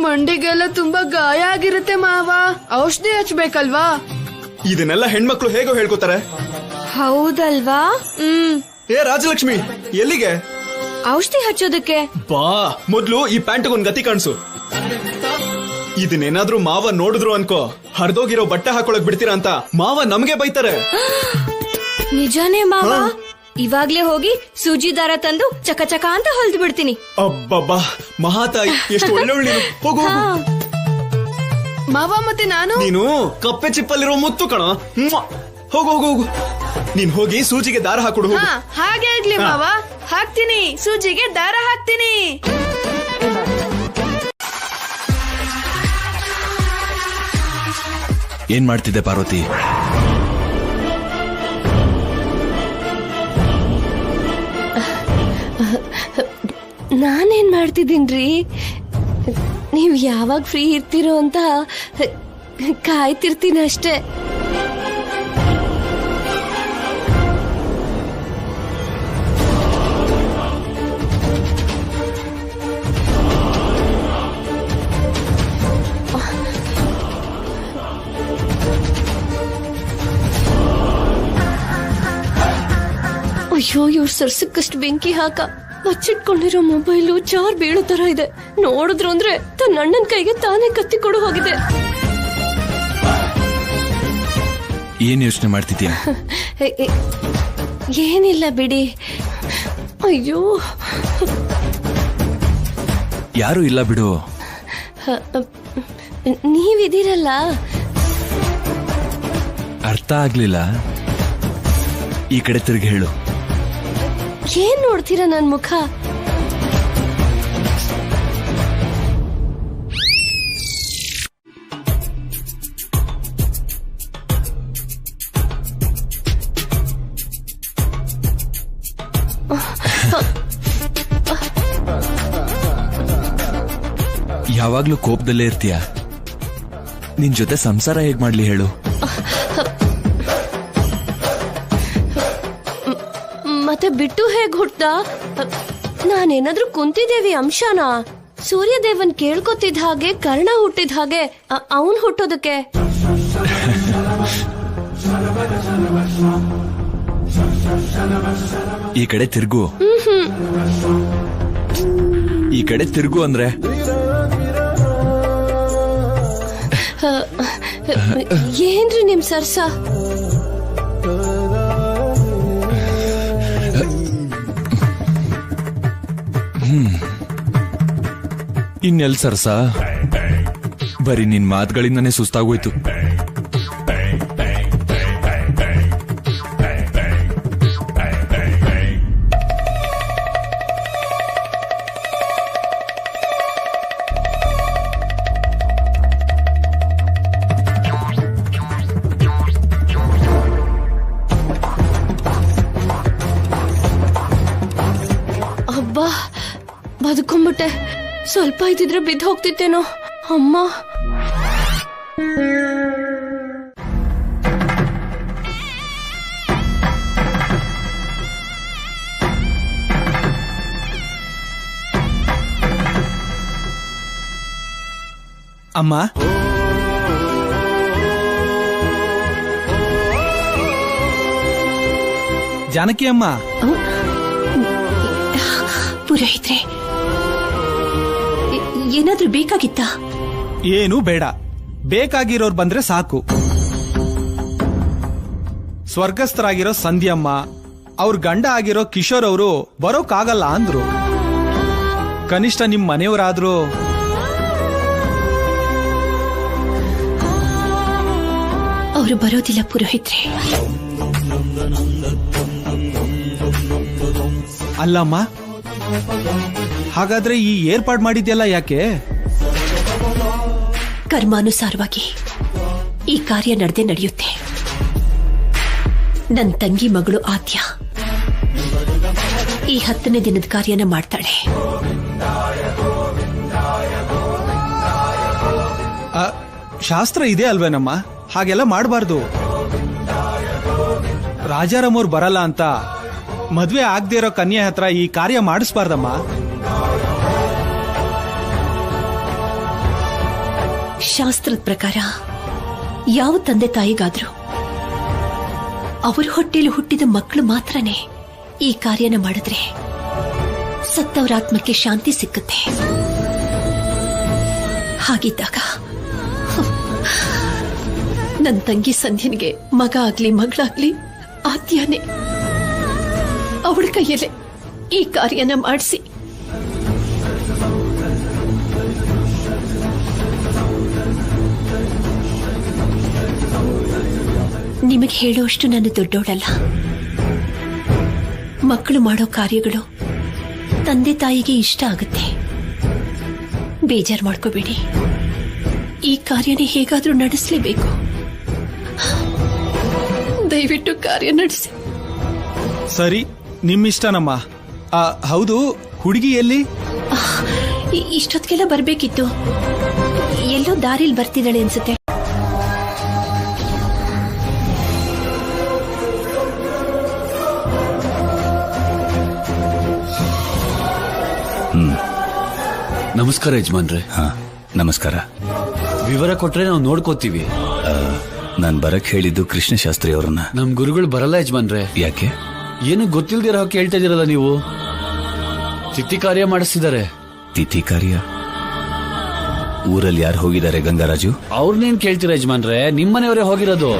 Speaker 3: ಮಂಡಿಗೆಲ್ಲ ತುಂಬಾ ಗಾಯ ಆಗಿರುತ್ತೆ ಮಾವ. ಔಷಧಿ ಹಚ್ಬೇಕಲ್ವಾ?
Speaker 4: ಇದನ್ನೆಲ್ಲ ಹೆಣ್ಮಕ್ಳು ಹೇಗೋ ಹೇಳ್ಕೊತಾರೆ.
Speaker 1: ಹೌದಲ್ವಾ?
Speaker 4: ಏ ರಾಜಲಕ್ಷ್ಮಿ, ಎಲ್ಲಿಗೆ?
Speaker 1: ಔಷಧಿ ಹಚ್ಚೋದಕ್ಕೆ.
Speaker 4: ಬಾ, ಮೊದ್ಲು ಈ ಪ್ಯಾಂಟ್ಗೊಂದ್ ಗತಿ ಕಾಣಿಸು. ಇದನ್ನೇನಾದ್ರೂ ಮಾವ ನೋಡಿದ್ರು ಅನ್ಕೋ, ಹರಿದೋಗಿರೋ ಬಟ್ಟೆ ಹಾಕೊಳಕ್ ಬಿಡ್ತೀರಾ ಅಂತ ಮಾವ ನಮ್ಗೆ ಬೈತಾರೆ.
Speaker 1: ನಿಜಾನೇ ಮಾವ? ಇವಾಗ್ಲೇ ಹೋಗಿ ಸೂಜಿ ದಾರ ತಂದು ಚಕ ಚಕ ಅಂತ ಹೊಲ್ದು ಬಿಡ್ತೀನಿ.
Speaker 4: ಅಬ್ಬಬ್ಬಾ, ಮಹಾತಾಯಿ, ಎಷ್ಟು ಒಳ್ಳೆ. ಹೋಗು
Speaker 3: ಮಾವ. ಮತ್ತೆ ನಾನು?
Speaker 4: ನೀನು ಕಪ್ಪೆ ಚಿಪ್ಪಲ್ಲಿರೋ ಮುತ್ತು ಕಣ. ಹೋಗು ಹೋಗು ಹೋಗು. ನೀನ್ ಹೋಗಿ ಸೂಜಿಗೆ ದಾರ ಹಾಕೊಡು.
Speaker 3: ಹಾಗೆ ಆಗ್ಲಿ ಮಾವ, ಹಾಕ್ತೀನಿ. ಸೂಜಿಗೆ ದಾರ ಹಾಕ್ತೀನಿ.
Speaker 11: ಏನ್ ಮಾಡ್ತಿದ್ದೆ ಪಾರ್ವತಿ?
Speaker 1: ನಾನೇನ್ ಮಾಡ್ತಿದ್ದೀನ್ರಿ? ನೀವ್ ಯಾವಾಗ ಫ್ರೀ ಇರ್ತೀರೋ ಅಂತ ಕಾಯ್ತಿರ್ತೀನಿ ಅಷ್ಟೇ. ಅಯ್ಯೋ, ಇವ್ರು ಸರ್ಸಕ್ಕಷ್ಟು ಬೆಂಕಿ ಹಾಕ. ಮಚ್ಚಿಟ್ಕೊಂಡಿರೋ ಮೊಬೈಲು ಚಾರ್ ಬೀಳೋ ತರ ಇದೆ. ನೋಡಿದ್ರು ಅಂದ್ರೆ ತನ್ನ ಅಣ್ಣನ ಕೈಗೆ ತಾನೇ ಕತ್ತಿ ಕೊಡು ಹೋಗಿದೆ.
Speaker 11: ಏನ್ ಯೋಚನೆ ಮಾಡ್ತಿದ್ಯಾ?
Speaker 1: ಏನಿಲ್ಲ ಬಿಡಿ. ಅಯ್ಯೋ,
Speaker 11: ಯಾರು ಇಲ್ಲ ಬಿಡು.
Speaker 1: ನೀವಿದ್ದೀರಲ್ಲ.
Speaker 11: ಅರ್ಥ ಆಗ್ಲಿಲ್ಲ. ಈ ಕಡೆ ತಿರುಗಿ ಹೇಳು.
Speaker 1: ಏನ್ ನೋಡ್ತೀರಾ ನನ್ ಮುಖ?
Speaker 11: ಯಾವಾಗ್ಲೂ ಕೋಪದಲ್ಲೇ ಇರ್ತೀಯ. ನಿನ್ ಜೊತೆ ಸಂಸಾರ ಹೇಗ್ ಮಾಡ್ಲಿ ಹೇಳು?
Speaker 1: ಮತ್ತೆ ಬಿಟ್ಟು ಹೇಗ್ ಹುಟ್ಟ? ನಾನೇನಾದ್ರೂ ಕುಂತಿದೇವಿ ಅಂಶನಾ? ಸೂರ್ಯದೇವನ್ ಕೇಳ್ಕೊತಿದ್ ಹಾಗೆ, ಕರ್ಣ ಹುಟ್ಟಿದ ಹಾಗೆ ಅವನ್ ಹುಟ್ಟೋದಕ್ಕೆ.
Speaker 11: ಈ ಕಡೆ ತಿರುಗು. ಈ ಕಡೆ ತಿರುಗು ಅಂದ್ರೆ
Speaker 1: ಏನ್ರಿ ನಿಮ್ ಸರ್ಸ?
Speaker 11: ಇನ್ನೆಲ್ ಸರ್ಸ, ಬರೀ ನಿನ್ ಮಾತುಗಳಿಂದಾನೇ ಸುಸ್ತಾಗೋಯ್ತು.
Speaker 1: ಅಬ್ಬಾ, ಬದುಕೊಂಬಿಟ್ಟೆ. ಸ್ವಲ್ಪ ಇದ್ದಿದ್ರೆ ಬಿದ್ದು ಹೋಗ್ತಿತ್ತೇನೋ. ಅಮ್ಮ,
Speaker 4: ಅಮ್ಮ, ಜಾನಕಿ ಅಮ್ಮ.
Speaker 8: ಪುರೋಹಿತ್ರೆ, ಏನಾದ್ರೂ ಬೇಕಾಗಿತ್ತಾ?
Speaker 4: ಏನು ಬೇಡ, ಬೇಕಾಗಿರೋರು ಬಂದ್ರೆ ಸಾಕು. ಸ್ವರ್ಗಸ್ಥರಾಗಿರೋ ಸಂಧ್ಯಮ್ಮ, ಅವ್ರ ಗಂಡ ಆಗಿರೋ ಕಿಶೋರ್ ಅವರು ಬರೋಕ್ಕಾಗಲ್ಲ ಅಂದ್ರು. ಕನಿಷ್ಠ ನಿಮ್ ಮನೆಯವರಾದ್ರೂ.
Speaker 8: ಅವರು ಬರೋದಿಲ್ಲ ಪುರೋಹಿತ್ರೆ.
Speaker 4: ಅಲ್ಲಮ್ಮ, ಹಾಗಾದ್ರೆ ಈ ಏರ್ಪಾಡ್ ಮಾಡಿದ್ಯಲ್ಲ ಯಾಕೆ?
Speaker 8: ಕರ್ಮಾನುಸಾರವಾಗಿ ಈ ಕಾರ್ಯ ನಡೆಯುತ್ತೆ. ನನ್ನ ತಂಗಿ ಮಗಳು ಆದ್ಯ ಈ 10ನೇ ದಿನದ ಕಾರ್ಯನ ಮಾಡ್ತಾಳೆ.
Speaker 4: ಶಾಸ್ತ್ರ ಇದೆ ಅಲ್ವೇನಮ್ಮ? ಹಾಗೆಲ್ಲ ಮಾಡಬಾರ್ದು. ರಾಜಾರಾಮ್ ಅವ್ರು ಬರಲ್ಲ ಅಂತ ಮದ್ವೆ ಆಗದೆ ಇರೋ ಕನ್ಯೆ ಹತ್ರ ಈ ಕಾರ್ಯ ಮಾಡಿಸ್ಬಾರ್ದಮ್ಮ.
Speaker 8: ಶಾಸ್ತ್ರದ ಪ್ರಕಾರ ಯಾವ ತಂದೆ ತಾಯಿಗಾದ್ರೂ ಅವ್ರ ಹೊಟ್ಟೆಲಿ ಹುಟ್ಟಿದ ಮಕ್ಕಳು ಮಾತ್ರನೇ ಈ ಕಾರ್ಯನ ಮಾಡಿದ್ರೆ ಸತ್ತವರ ಆತ್ಮಕ್ಕೆ ಶಾಂತಿ ಸಿಕ್ಕುತ್ತೆ. ಹಾಗಿದ್ದಾಗ ನನ್ನ ತಂಗಿ ಸಂಧ್ಯನಿಗೆ ಮಗ ಆಗ್ಲಿ ಮಗಳಾಗ್ಲಿ ಆದ್ಯಾನೆ. ಅವಳ ಕೈಯಲ್ಲೇ ಈ ಕಾರ್ಯನ ಮಾಡಿಸಿ. ನಿಮಗೆ ಹೇಳುವಷ್ಟು ನಾನು ದೊಡ್ಡೋಳಲ್ಲ. ಮಕ್ಕಳು ಮಾಡೋ ಕಾರ್ಯಗಳು ತಂದೆ ತಾಯಿಗೆ ಇಷ್ಟ ಆಗುತ್ತೆ. ಬೇಜಾರು ಮಾಡ್ಕೋಬೇಡಿ. ಈ ಕಾರ್ಯನೇ ಹೇಗಾದ್ರೂ ನಡೆಸಲೇಬೇಕು. ದಯವಿಟ್ಟು ಕಾರ್ಯ ನಡೆಸಿ.
Speaker 4: ಸರಿ, ನಿಮ್ಮಿಷ್ಟನಮ್ಮ. ಹೌದು, ಹುಡುಗಿ ಎಲ್ಲಿ?
Speaker 8: ಇಷ್ಟೊತ್ತಿಗೆಲ್ಲ ಬರ್ಬೇಕಿತ್ತು. ಎಲ್ಲೋ ದಾರಿಲಿ ಬರ್ತಿದ್ದಾಳೆ ಅನ್ಸುತ್ತೆ.
Speaker 10: ನಮಸ್ಕಾರ ಯಜಮಾನ್ರೆ.
Speaker 7: ಹಾ, ನಮಸ್ಕಾರ.
Speaker 10: ವಿವರ ಕೊಟ್ರೆ ನಾವು ನೋಡ್ಕೋತೀವಿ.
Speaker 7: ನಾನ್ ಬರಕ್ ಹೇಳಿದ್ದು ಕೃಷ್ಣಶಾಸ್ತ್ರಿ ಅವರನ್ನ.
Speaker 10: ನಮ್ ಗುರುಗಳು ಬರಲ್ಲ ಯಜಮಾನ್ರೆ.
Speaker 7: ಯಾಕೆ?
Speaker 10: ಏನು ಗೊತ್ತಿಲ್ದಿರೋ ಕೇಳ್ತಾ ಇದೀರಲ್ಲ ನೀವು. ತಿಥಿ ಕಾರ್ಯ ಮಾಡಿಸ್ತಿದ್ದಾರೆ.
Speaker 7: ತಿಥಿ ಕಾರ್ಯ? ಊರಲ್ಲಿ ಯಾರು ಹೋಗಿದ್ದಾರೆ ಗಂಗಾರಾಜು?
Speaker 10: ಅವ್ರನ್ನೇನ್ ಕೇಳ್ತೀರಾ ಯಜಮಾನ್ರೆ, ನಿಮ್ಮನೆಯವರೇ ಹೋಗಿರೋದು.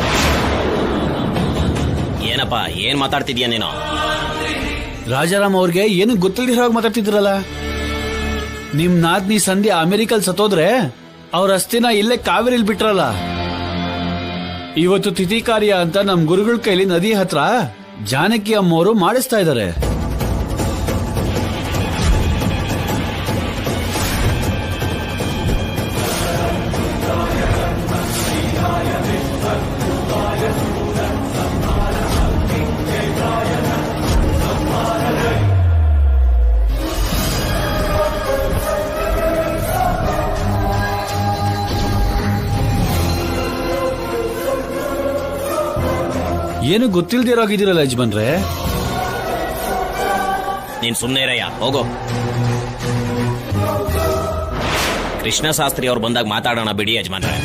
Speaker 12: ಏನಪ್ಪ, ಏನ್ ಮಾತಾಡ್ತಿದ್ಯಾ ನೀನು?
Speaker 10: ರಾಜಾರಾಮ್ ಅವ್ರಿಗೆ ಏನು ಗೊತ್ತಿಲ್ದಿರೋ ಮಾತಾಡ್ತಿದ್ರಲ್ಲ. ನಿಮ್ ನಾದ್ನಿ ಸಂಧ್ಯಾ ಅಮೆರಿಕಲ್ ಸತ್ತೋದ್ರೆ ಅವ್ರ ಅಸ್ಥಿನ ಇಲ್ಲೇ ಕಾವೇರಿಲ್ ಬಿಟ್ರಲ್ಲ. ಇವತ್ತು ತಿಥಿ ಕಾರ್ಯ ಅಂತ ನಮ್ ಗುರುಗಳ ಕೈಲಿ ನದಿ ಹತ್ರ ಜಾನಕಿ ಅಮ್ಮವರು ಮಾಡಿಸ್ತಾ ಇದ್ದಾರೆ. ಏನು ಗೊತ್ತಿಲ್ದಿರೋಗಿದ್ದೀರಲ್ಲ ಯಜಮಾನ್ರೆ.
Speaker 12: ನೀನ್ ಸುಮ್ನೆ ಇರಯ್ಯ, ಹೋಗೋ. ಕೃಷ್ಣಶಾಸ್ತ್ರಿ ಅವ್ರು ಬಂದಾಗ ಮಾತಾಡೋಣ ಬಿಡಿ ಯಜಮಾನ್ರೆ.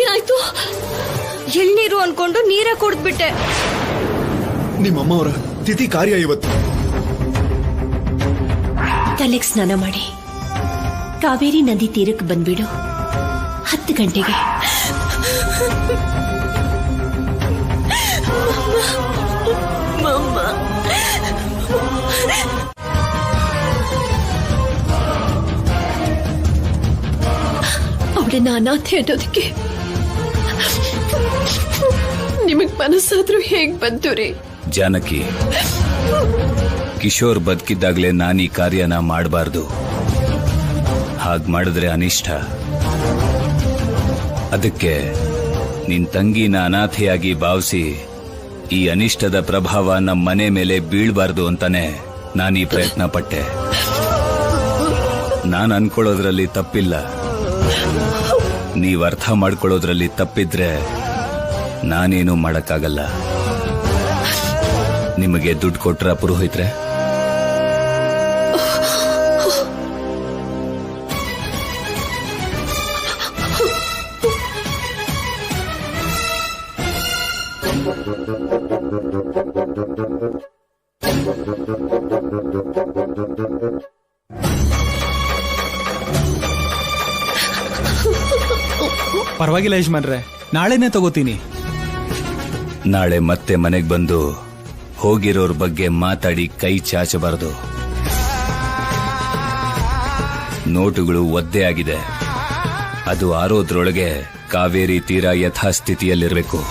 Speaker 9: ಏನಾಯ್ತು?
Speaker 2: ಎಳ್ನೀರು ಅನ್ಕೊಂಡು ನೀರೇ ಕುಡ್ದ್ಬಿಟ್ಟೆ.
Speaker 4: ನಿಮ್ಮಮ್ಮವರ ತಿಥಿ ಕಾರ್ಯ ಇವತ್ತು.
Speaker 8: ತಲೆಗೆ ಸ್ನಾನ ಮಾಡಿ ಕಾವೇರಿ ನದಿ ತೀರಕ್ಕೆ ಬಂದ್ಬಿಡು 10 ಗಂಟೆಗೆ.
Speaker 1: ಅವಳನ್ನ ಅನಾಥೆ ಅನ್ನೋದಕ್ಕೆ ನಿಮಗ್ ಮನಸ್ಸಾದ್ರೂ ಹೇಗ್ ಬಂತು ರೀ?
Speaker 7: ಜಾನಕಿ, ಕಿಶೋರ್ ಬದುಕಿದ್ದಾಗ್ಲೇ ನಾನು ಈ ಕಾರ್ಯನ ಮಾಡಬಾರ್ದು. ಹಾಗ್ ಮಾಡಿದ್ರೆ ಅನಿಷ್ಟ. ಅದಕ್ಕೆ ನಿನ್ ತಂಗಿನ ಅನಾಥೆಯಾಗಿ ಭಾವಿಸಿ ಈ ಅನಿಷ್ಟದ ಪ್ರಭಾವ ನಮ್ಮ ಮನೆ ಮೇಲೆ ಬೀಳ್ಬಾರ್ದು ಅಂತಾನೆ ನಾನು ಈ ಪ್ರಯತ್ನ ಪಟ್ಟೆ. ನಾನು ಅನ್ಕೊಳ್ಳೋದ್ರಲ್ಲಿ ತಪ್ಪಿಲ್ಲ. ನೀವ್ ಅರ್ಥ ಮಾಡ್ಕೊಳ್ಳೋದ್ರಲ್ಲಿ ತಪ್ಪಿದ್ರೆ ನಾನೇನು ಮಾಡಕ್ಕಾಗಲ್ಲ. ನಿಮಗೆ ದುಡ್ಡು ಕೊಟ್ರ ಪುರೋಹಿತ್ರೆ?
Speaker 13: ಪರವಾಗಿಲ್ಲ ಯಜಮಾನ್ರೆ, ನಾಳೆನೆ ತಗೋತೀನಿ.
Speaker 7: ನಾಳೆ ಮತ್ತೆ ಮನೆಗೆ ಬಂದು ಹೋಗಿರೋರ್ ಬಗ್ಗೆ ಮಾತಾಡಿ ಕೈ ಚಾಚಬಾರದು. ನೋಟುಗಳು ಒದ್ದೆ ಆಗಿದೆ. ಅದು ಆರೋದ್ರೊಳಗೆ ಕಾವೇರಿ ತೀರ ಯಥಾಸ್ಥಿತಿಯಲ್ಲಿರಬೇಕು.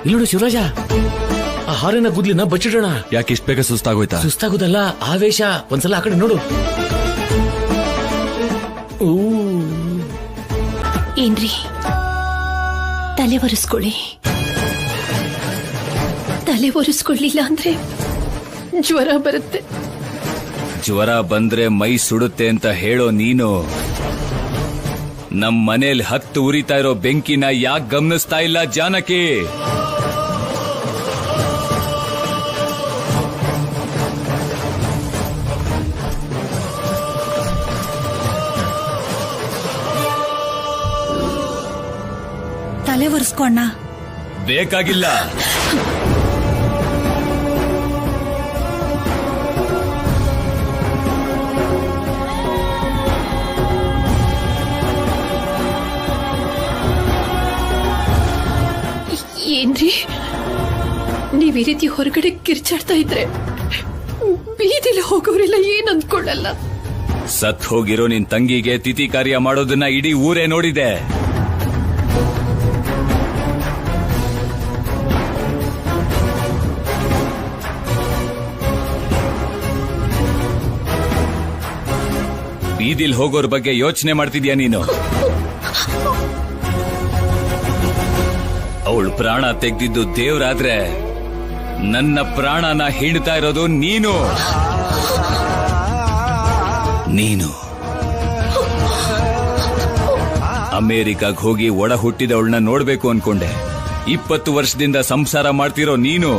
Speaker 5: ಇಲ್ಲೋಡು ಶಿವರಾಜ, ಆ ಹಾರಿನ ಗುದ್ಲಿನ ಬಚ್ಚಿಡೋಣ.
Speaker 11: ಯಾಕೆ ಇಷ್ಟ ಬೇಗ ಸುಸ್ತಾಗೋಯ್ತಾ?
Speaker 5: ಸುಸ್ತಾಗೋದಲ್ಲ, ಆವೇಶ. ಒಂದ್ಸಲ ಆ ಕಡೆ ನೋಡು.
Speaker 8: ಏನ್ರಿ, ತಲೆ ಒರೆಸ್ಕೊಳ್ಳಿ.
Speaker 1: ತಲೆ ಒರೆಸ್ಕೊಳ್ಳಿಲ್ಲ ಅಂದ್ರೆ ಜ್ವರ ಬರುತ್ತೆ.
Speaker 7: ಜ್ವರ ಬಂದ್ರೆ ಮೈ ಸುಡುತ್ತೆ ಅಂತ ಹೇಳೋ ನೀನು ನಮ್ ಮನೇಲಿ 10 ಉರಿತಾ ಇರೋ ಬೆಂಕಿನ ಯಾಕೆ ಗಮನಿಸ್ತಾ ಇಲ್ಲ ಜಾನಕಿ?
Speaker 2: ತಲೆ ಒರೆಸ್ಕೊಂಡ
Speaker 7: ಬೇಕಾಗಿಲ್ಲ.
Speaker 1: ಏನ್ರಿ, ನೀವ್ ಈ ರೀತಿ ಹೊರಗಡೆ ಕಿರ್ಚಾಡ್ತಾ ಇದ್ರೆ ಬೀದಿಲಿ ಹೋಗೋರೆಲ್ಲ ಏನ್ ಅಂದ್ಕೊಳ್ಳಲ್ಲ.
Speaker 7: ಸತ್ ಹೋಗಿರೋ ನಿನ್ ತಂಗಿಗೆ ತಿಥಿ ಕಾರ್ಯ ಮಾಡೋದನ್ನ ಇಡೀ ಊರೇ ನೋಡಿದೆ. ಬೀದಿಲ್ ಹೋಗೋರ್ ಬಗ್ಗೆ ಯೋಚನೆ ಮಾಡ್ತಿದ್ಯಾ ನೀನು? ಅವಳು ಪ್ರಾಣ ತೆಗ್ದಿದ್ದು ದೇವ್ರಾದ್ರೆ ನನ್ನ ಪ್ರಾಣನ ಹಿಂಡ್ತಾ ಇರೋದು ನೀನು. ಅಮೆರಿಕಾಗ್ ಹೋಗಿ ಒಡ ಹುಟ್ಟಿದವಳನ್ನ ನೋಡ್ಬೇಕು ಅನ್ಕೊಂಡೆ. 20 ವರ್ಷದಿಂದ ಸಂಸಾರ ಮಾಡ್ತಿರೋ ನೀನು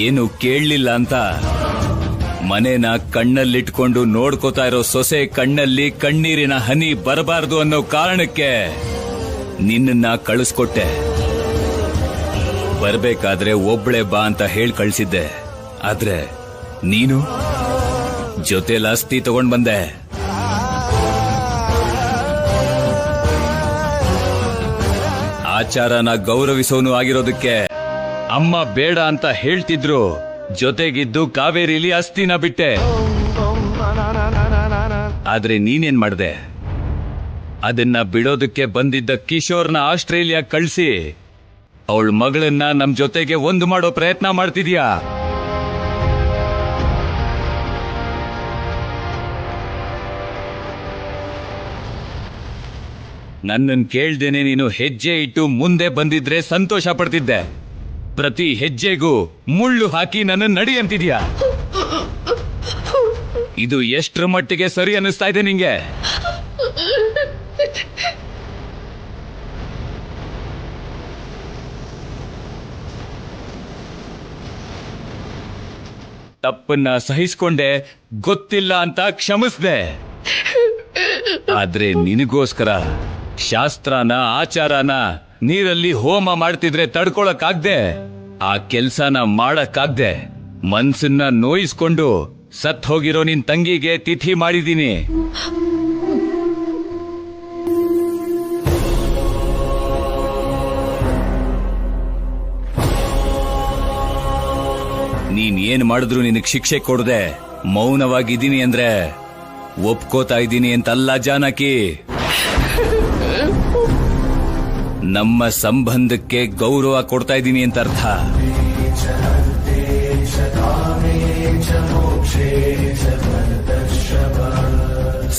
Speaker 7: ಏನು ಕೇಳಲಿಲ್ಲ ಅಂತ ಮನೇನ ಕಣ್ಣಲ್ಲಿಟ್ಕೊಂಡು ನೋಡ್ಕೋತಾ ಇರೋ ಸೊಸೆ ಕಣ್ಣಲ್ಲಿ ಕಣ್ಣೀರಿನ ಹನಿ ಬರಬಾರದು ಅನ್ನೋ ಕಾರಣಕ್ಕೆ ನಿನ್ನ ಕಳಿಸ್ಕೊಟ್ಟೆ. ಬರ್ಬೇಕಾದ್ರೆ ಒಬ್ಳೆ ಬಾ ಅಂತ ಹೇಳ್ ಕಳ್ಸಿದ್ದೆ. ಆದ್ರೆ ನೀನು ಜೊತೆಲಿ ಅಸ್ಥಿ ತಗೊಂಡ್ ಬಂದೆ. ಆಚಾರನ ಗೌರವಿಸೋನು ಆಗಿರೋದಕ್ಕೆ ಅಮ್ಮ ಬೇಡ ಅಂತ ಹೇಳ್ತಿದ್ರು. ಜೊತೆಗಿದ್ದು ಕಾವೇರಿಲಿ ಅಸ್ಥಿನ ಬಿಟ್ಟೆ. ಆದ್ರೆ ನೀನೇನ್ ಮಾಡ್ದೆ? ಅದನ್ನ ಬಿಡೋದಕ್ಕೆ ಬಂದಿದ್ದ ಕಿಶೋರ್ನ ಆಸ್ಟ್ರೇಲಿಯಾ ಕಳ್ಸಿ ಅವಳ ಮಗಳನ್ನ ನಮ್ ಜೊತೆಗೆ ಒಂದು ಮಾಡೋ ಪ್ರಯತ್ನ ಮಾಡ್ತಿದ್ಯಾ? ನನ್ನನ್ ಕೇಳ್ದೇನೆ ನೀನು ಹೆಜ್ಜೆ ಇಟ್ಟು ಮುಂದೆ ಬಂದಿದ್ರೆ ಸಂತೋಷ ಪಡ್ತಿದ್ದೆ. ಪ್ರತಿ ಹೆಜ್ಜೆಗೂ ಮುಳ್ಳು ಹಾಕಿ ನನ್ನ ನಡಿ ಅಂತಿದ್ಯಾ? ಇದು ಎಷ್ಟರ ಮಟ್ಟಿಗೆ ಸರಿ ಅನ್ನಿಸ್ತಾ ಇದೆ ನಿಂಗೆ? ತಪ್ಪನ್ನ ಸಹಿಸ್ಕೊಂಡೆ, ಗೊತ್ತಿಲ್ಲ ಅಂತ ಕ್ಷಮಿಸ್ದೆ. ಆದ್ರೆ ನಿನಗೋಸ್ಕರ ಶಾಸ್ತ್ರನ ಆಚಾರನ ನೀರಲ್ಲಿ ಹೋಮ ಮಾಡ್ತಿದ್ರೆ ತಡ್ಕೊಳಕ್ಕಾಗ್ದೆ, ಆ ಕೆಲ್ಸನ ಮಾಡಕ್ಕಾಗ್ದೆ ಮನ್ಸನ್ನ ನೋಯಿಸ್ಕೊಂಡು ಸತ್ ಹೋಗಿರೋ ನಿನ್ ತಂಗಿಗೆ ತಿಥಿ ಮಾಡಿದೀನಿ. ನೀನ್ ಏನ್ ಮಾಡಿದ್ರು ನಿನಗ್ ಶಿಕ್ಷೆ ಕೊಡದೆ ಮೌನವಾಗಿದ್ದೀನಿ ಅಂದ್ರೆ ಒಪ್ಕೋತಾ ಇದ್ದೀನಿ ಅಂತಲ್ಲ ಜಾನಕಿ. ನಮ್ಮ ಸಂಬಂಧಕ್ಕೆ ಗೌರವ ಕೊಡ್ತಾ ಇದ್ದೀನಿ ಅಂತ ಅರ್ಥ.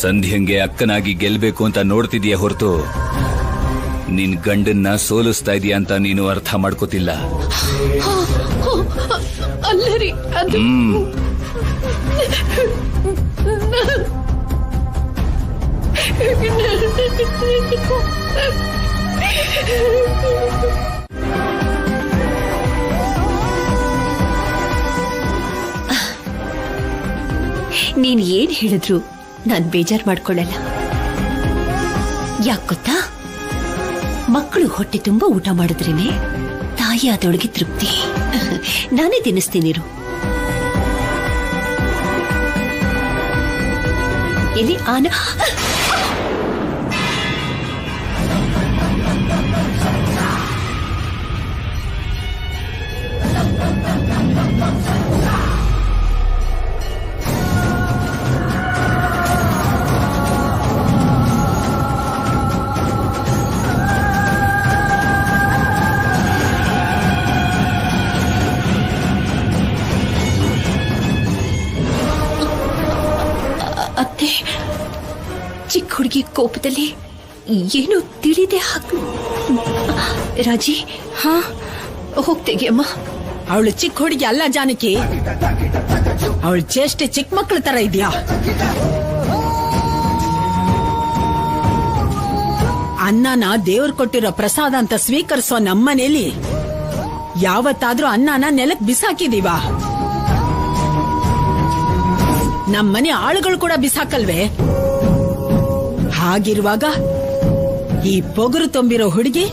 Speaker 7: ಸಂಧ್ಯಂಗೆ ಅಕ್ಕನಾಗಿ ಗೆಲ್ಬೇಕು ಅಂತ ನೋಡ್ತಿದೀಯ ಹೊರತು ನಿನ್ ಗಂಡನ್ನ ಸೋಲಿಸ್ತಾ ಇದೀಯ ಅಂತ ನೀನು ಅರ್ಥ ಮಾಡ್ಕೋತಿಲ್ಲ.
Speaker 1: ಅಲ್ಲರಿ ಅದು
Speaker 8: ನೀನ್ ಏನ್ ಹೇಳಿದ್ರು ನಾನ್ ಬೇಜಾರ್ ಮಾಡ್ಕೊಳ್ಳಲ್ಲ. ಯಾಕ್ ಗೊತ್ತಾ? ಮಕ್ಕಳು ಹೊಟ್ಟೆ ತುಂಬಾ ಊಟ ಮಾಡಿದ್ರೇನೆ ತಾಯಿ ಅದೊಳಗೆ ತೃಪ್ತಿ. ನಾನೇ ತಿನ್ನಿಸ್ತೀನಿರು. ಎಲ್ಲಿ ಆನ ಅತ್ತೆ, ಚಿಕ್ಕ ಹುಡುಗಿ ಕೋಪದಲ್ಲಿ ಏನು ತಿಳಿದೆ ಹಾಕು. ರಾಜಿ, ಹಾ ಹೋಗ್ತೇಗೆ ಅಮ್ಮ.
Speaker 6: ಅವಳು ಚಿಕ್ಕ ಹುಡುಗಿ ಅಲ್ಲ ಜಾನಕಿ, ಅವಳು ಚೇಷ್ಟೆ ಚಿಕ್ಕ ಮಕ್ಕಳ ತರ ಇದೆಯಾ? ಅನ್ನನ ದೇವ್ರು ಕೊಟ್ಟಿರೋ ಪ್ರಸಾದ ಅಂತ ಸ್ವೀಕರಿಸೋ ನಮ್ಮನೇಲಿ ಯಾವತ್ತಾದ್ರೂ ಅನ್ನನ ನೆಲಕ್ ಬಿಸಾಕಿದೀವಾ? ನಮ್ಮನೆ ಆಳುಗಳು ಕೂಡ ಬಿಸಾಕಲ್ವೇ? ಹಾಗಿರುವಾಗ ಈ ಪೊಗರು ತುಂಬಿರೋ ಹುಡುಗಿ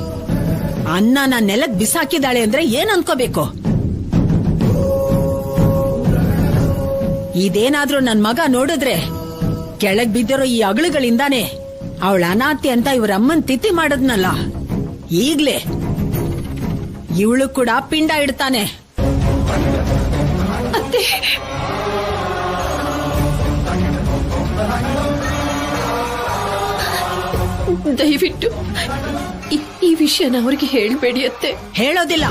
Speaker 6: ಅನ್ನನ ನೆಲಕ್ ಬಿಸಾಕಿದಾಳೆ ಅಂದ್ರೆ ಏನ್ ಅನ್ಕೋಬೇಕು? ಇದೇನಾದ್ರೂ ನನ್ ಮಗ ನೋಡಿದ್ರೆ ಕೆಳಗ್ ಬಿದ್ದಿರೋ ಈ ಅಗಳುಗಳಿಂದಾನೆ ಅವಳ ಅನಾಥೆ ಅಂತ ಇವ್ರಮ್ಮನ್ ತಿಥಿ ಮಾಡದ್ನಲ್ಲ, ಈಗ್ಲೇ ಇವಳು ಕೂಡ ಪಿಂಡ ಇಡ್ತಾನೆ.
Speaker 1: ದಯವಿಟ್ಟು ಈ ವಿಷಯನ ಅವ್ರಿಗೆ ಹೇಳಬೇಡಿ ಅತ್ತೆ.
Speaker 6: ಹೇಳೋದಿಲ್ಲ.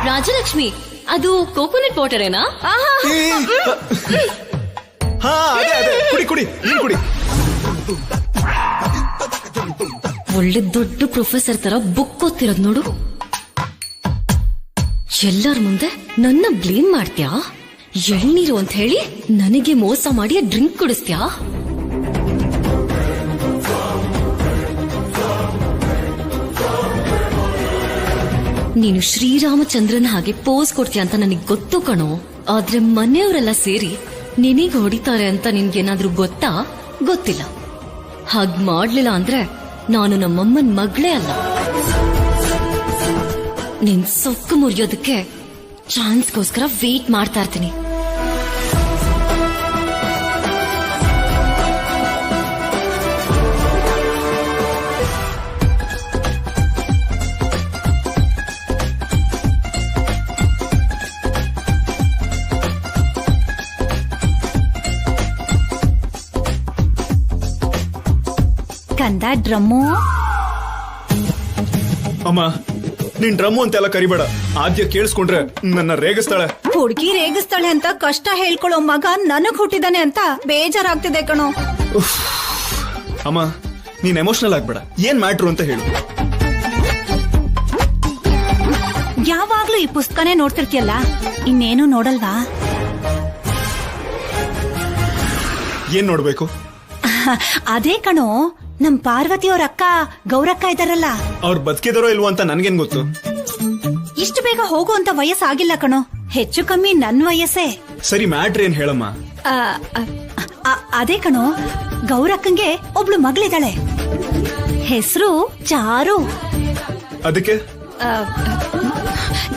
Speaker 9: ರಾಜಲಕ್ಷ್ಮಿ, ಅದು ಕೋಕೋನಟ್ ವಾಟರ್ ಏನಾ?
Speaker 4: ಕುಡಿ ಕುಡಿ ನೀನ್ ಕುಡಿ.
Speaker 9: ಒಳ್ಳೆ ದೊಡ್ಡ ಪ್ರೊಫೆಸರ್ ತರ ಬುಕ್ ಓದ್ತಿರೋದ್ ನೋಡು. ಎಲ್ಲರ ಮುಂದೆ ನನ್ನ ಬ್ಲೇಮ್ ಮಾಡ್ತ್ಯಾ? ಎಳ್ನೀರು ಅಂತ ಹೇಳಿ ನನಗೆ ಮೋಸ ಮಾಡಿ ಡ್ರಿಂಕ್ ಕುಡಿಸ್ತ್ಯಾ? ನೀನು ಶ್ರೀರಾಮಚಂದ್ರನ ಹಾಗೆ ಪೋಸ್ ಕೊಡ್ತೀಯ ಅಂತ ನನಗೆ ಗೊತ್ತು ಕಣೋ. ಆದ್ರೆ ಮನೆಯವರೆಲ್ಲ ಸೇರಿ ನಿನಗೆ ಹೊಡಿತಾರೆ ಅಂತ ನಿನ್ಗೇನಾದ್ರೂ ಗೊತ್ತಾ? ಗೊತ್ತಿಲ್ಲ. ಹಾಗ್ ಮಾಡ್ಲಿಲ್ಲ ಅಂದ್ರೆ ನಾನು ನಮ್ಮಮ್ಮನ್ ಮಗಳೇ ಅಲ್ಲ. ನಿನ್ ಸೊಕ್ಕು ಮುರಿಯೋದಕ್ಕೆ ಚಾನ್ಸ್ಗೋಸ್ಕರ ವೇಟ್ ಮಾಡ್ತಾ ಇರ್ತೀನಿ.
Speaker 2: ಡ್ರಮ್ಮು.
Speaker 4: ಅಮ್ಮ ನೀನ್ ಡ್ರಮ್ಮು ಅಂತೆಲ್ಲ ಕರಿಬೇಡ. ಆದ್ಯ ಕೇಳಿಸ್ಕೊಂಡ್ರೆ ನನ್ನ ರೇಗಿಸ್ತಾಳೆ.
Speaker 2: ಹುಡ್ಗಿ ರೇಗಿಸ್ತಾಳೆ ಅಂತ ಕಷ್ಟ ಹೇಳ್ಕೊಳ್ಳೋ ಮಗ ನನಗ್ ಹುಟ್ಟಿದಾನೆ ಅಂತ ಬೇಜಾರಾಗ್ತಿದೆ ಕಣೋ.
Speaker 4: ಅಮ್ಮ ನೀನ್ ಎಮೋಷನಲ್ ಆಗ್ಬೇಡ. ಏನ್ ಮ್ಯಾಟ್ರು ಅಂತ ಹೇಳು.
Speaker 2: ಯಾವಾಗ್ಲೂ ಈ ಪುಸ್ತಕನೇ ನೋಡ್ತಿರ್ತೀಯಲ್ಲ, ಇನ್ನೇನು ನೋಡಲ್ವಾ?
Speaker 4: ಏನ್ ನೋಡ್ಬೇಕು?
Speaker 2: ಅದೇ ಕಣೋ, ನಮ್ ಪಾರ್ವತಿ ಅವ್ರ ಅಕ್ಕ ಗೌರಕ್ಕ ಇದಾರಲ್ಲ,
Speaker 4: ಅವ್ರು ಬದುಕಿದಾರೋ ಇಲ್ವೋ ಅಂತ ನನ್ಗೇನ್ ಗೊತ್ತು?
Speaker 2: ಇಷ್ಟು ಬೇಗ ಹೋಗುವಂತ ವಯಸ್ಸಾಗಿಲ್ಲ ಕಣೋ, ಹೆಚ್ಚು ಕಮ್ಮಿ ನನ್ ವಯಸ್ಸೇ.
Speaker 4: ಸರಿ ಮ್ಯಾಟ್ರ್ ಏನ್ ಹೇಳಮ್ಮ.
Speaker 2: ಅದೇ ಕಣೋ, ಗೌರಕ್ಕಂಗೆ ಒಬ್ಳು ಮಗಳಿದ್ದಾಳೆ, ಹೆಸರು ಚಾರು.
Speaker 4: ಅದಕ್ಕೆ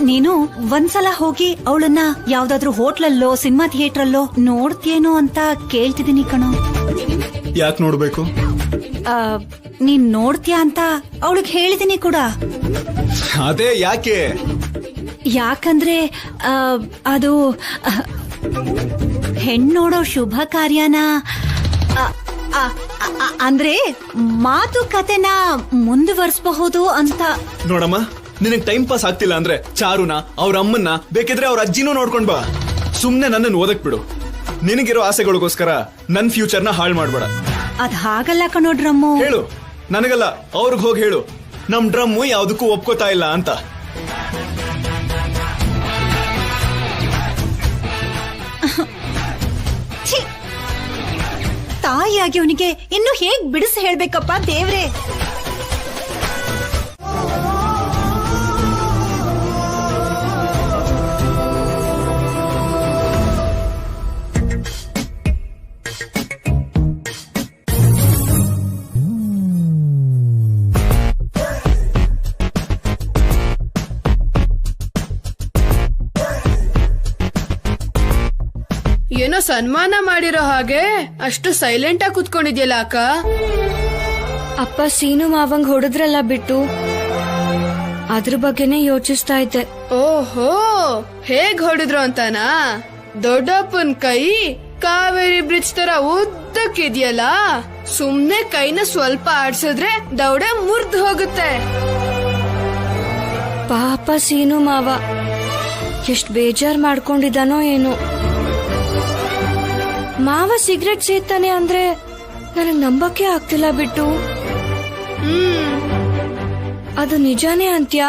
Speaker 2: ನೀನು ಒಂದ್ಸಲ ಹೋಗಿ ಅವಳನ್ನ ಯಾವ್ದಾದ್ರು ಹೋಟ್ಲಲ್ಲೋ ಸಿನಿಮಾ ಥಿಯೇಟ್ರಲ್ಲೋ ನೋಡ್ತೇನೋ ಅಂತ ಕೇಳ್ತಿದೀನಿ ಕಣೋ.
Speaker 4: ಯಾಕೆ ನೋಡ್ಬೇಕು?
Speaker 2: ನೀನ್ ನೋಡ್ತೀಯ ಅಂತ ಅವಳಿಗೆ ಹೇಳಿದೀನಿ ಕೂಡ.
Speaker 4: ಅದೇ ಯಾಕೆ?
Speaker 2: ಯಾಕಂದ್ರೆ ಅದು ಹೆಣ್ಣೋಡೋ ಶುಭ ಕಾರ್ಯನ, ಅಂದ್ರೆ ಮಾತುಕತೆನ ಮುಂದುವರಿಸಬಹುದು ಅಂತ.
Speaker 4: ನೋಡಮ್ಮ, ನಿನಗ್ ಟೈಮ್ ಪಾಸ್ ಆಗ್ತಿಲ್ಲ ಅಂದ್ರೆ ಚಾರುನ, ಅವ್ರ ಅಮ್ಮನ್ನ, ಬೇಕಿದ್ರೆ ಅವ್ರ ಅಜ್ಜಿನೂ ನೋಡ್ಕೊಂಡ್ ಬಾ. ಸುಮ್ನೆ ನನ್ನನ್ನು ಓದಕ್ ಬಿಡು. ನಿನಗಿರೋ ಆಸೆಗಳಿಗೋಸ್ಕರ ನನ್ ಫ್ಯೂಚರ್ನ ಹಾಳು ಮಾಡ್ಬೇಡ.
Speaker 2: ಅದ್ ಹಾಗಲ್ಲ ಕಣೋ ಡ್ರಮ್ಮು.
Speaker 4: ಹೇಳು, ನನಗಲ್ಲ ಅವ್ರಿಗೆ ಹೋಗಿ ಹೇಳು, ನಮ್ ಡ್ರಮ್ಮು ಯಾವ್ದಕ್ಕೂ ಒಪ್ಕೋತಾ ಇಲ್ಲ ಅಂತ.
Speaker 2: ತಾಯಿಯಾಗಿ ಅವನಿಗೆ ಇನ್ನು ಹೇಗ್ ಬಿಡಿಸಿ ಹೇಳ್ಬೇಕಪ್ಪ ದೇವ್ರೆ.
Speaker 3: ಏನೋ ಸನ್ಮಾನ ಮಾಡಿರೋ ಹಾಗೆ ಅಷ್ಟು ಸೈಲೆಂಟ್ ಆಗಿ ಕುತ್ಕೊಂಡಿದ್ಯಲ್ಲ ಅಕ್ಕ.
Speaker 14: ಅಪ್ಪ ಸೀನು ಮಾವಂಗ್ ಹೊಡೆದ್ರಲ್ಲ ಬಿಟ್ಟು, ಅದ್ರ ಬಗ್ಗೆನೇ ಯೋಚಿಸ್ತಾ ಇದ್ದೆ.
Speaker 3: ಓಹೋ, ಹೇಗ್ ಹೊಡೆದ್ರು ಅಂತಾನಾ? ದೊಡ್ಡಪ್ಪನ್ ಕೈ ಕಾವೇರಿ ಬ್ರಿಡ್ಜ್ ತರ ಉದ್ದಕ್ಕಿದ್ಯಲ್ಲ, ಸುಮ್ನೆ ಕೈನ ಸ್ವಲ್ಪ ಆಡ್ಸಿದ್ರೆ ದೌಡೆ ಮುರ್ದ್ ಹೋಗುತ್ತೆ.
Speaker 14: ಪಾಪ ಸೀನು ಮಾವ ಎಷ್ಟ್ ಬೇಜಾರ್ ಮಾಡ್ಕೊಂಡಿದ್ದಾನೋ ಏನೋ. ಮಾವ ಸಿಗರೆಟ್ ಸೇತಾನೆ ಅಂದ್ರೆ ನನಗ್ ನಂಬಕ್ಕೆ ಆಗ್ತಿಲ್ಲ ಬಿಟ್ಟು. ಅದು ನಿಜಾನೇ ಅಂತ್ಯಾ?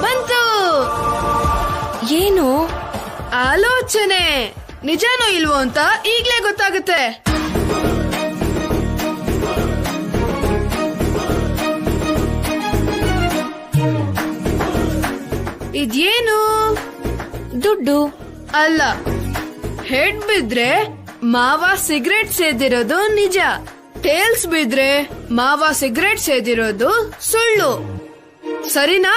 Speaker 3: ಬಂತು.
Speaker 14: ಏನು
Speaker 3: ಆಲೋಚನೆ ನಿಜಾನೋ ಇಲ್ವೋ ಅಂತ ಈಗ್ಲೇ ಗೊತ್ತಾಗುತ್ತೆ. ಇದೇನು?
Speaker 14: ದುಡ್ಡು
Speaker 3: ಅಲ್ಲ, ಹೆಡ್ ಬಿದ್ರೆ ಮಾವ ಸಿಗರೆಟ್ ಸೇದಿರೋದು ನಿಜ, ಟೇಲ್ಸ್ ಬಿದ್ರೆ ಮಾವ ಸಿಗರೆಟ್ ಸೇದಿರೋದು ಸುಳ್ಳು. ಸರಿನಾ?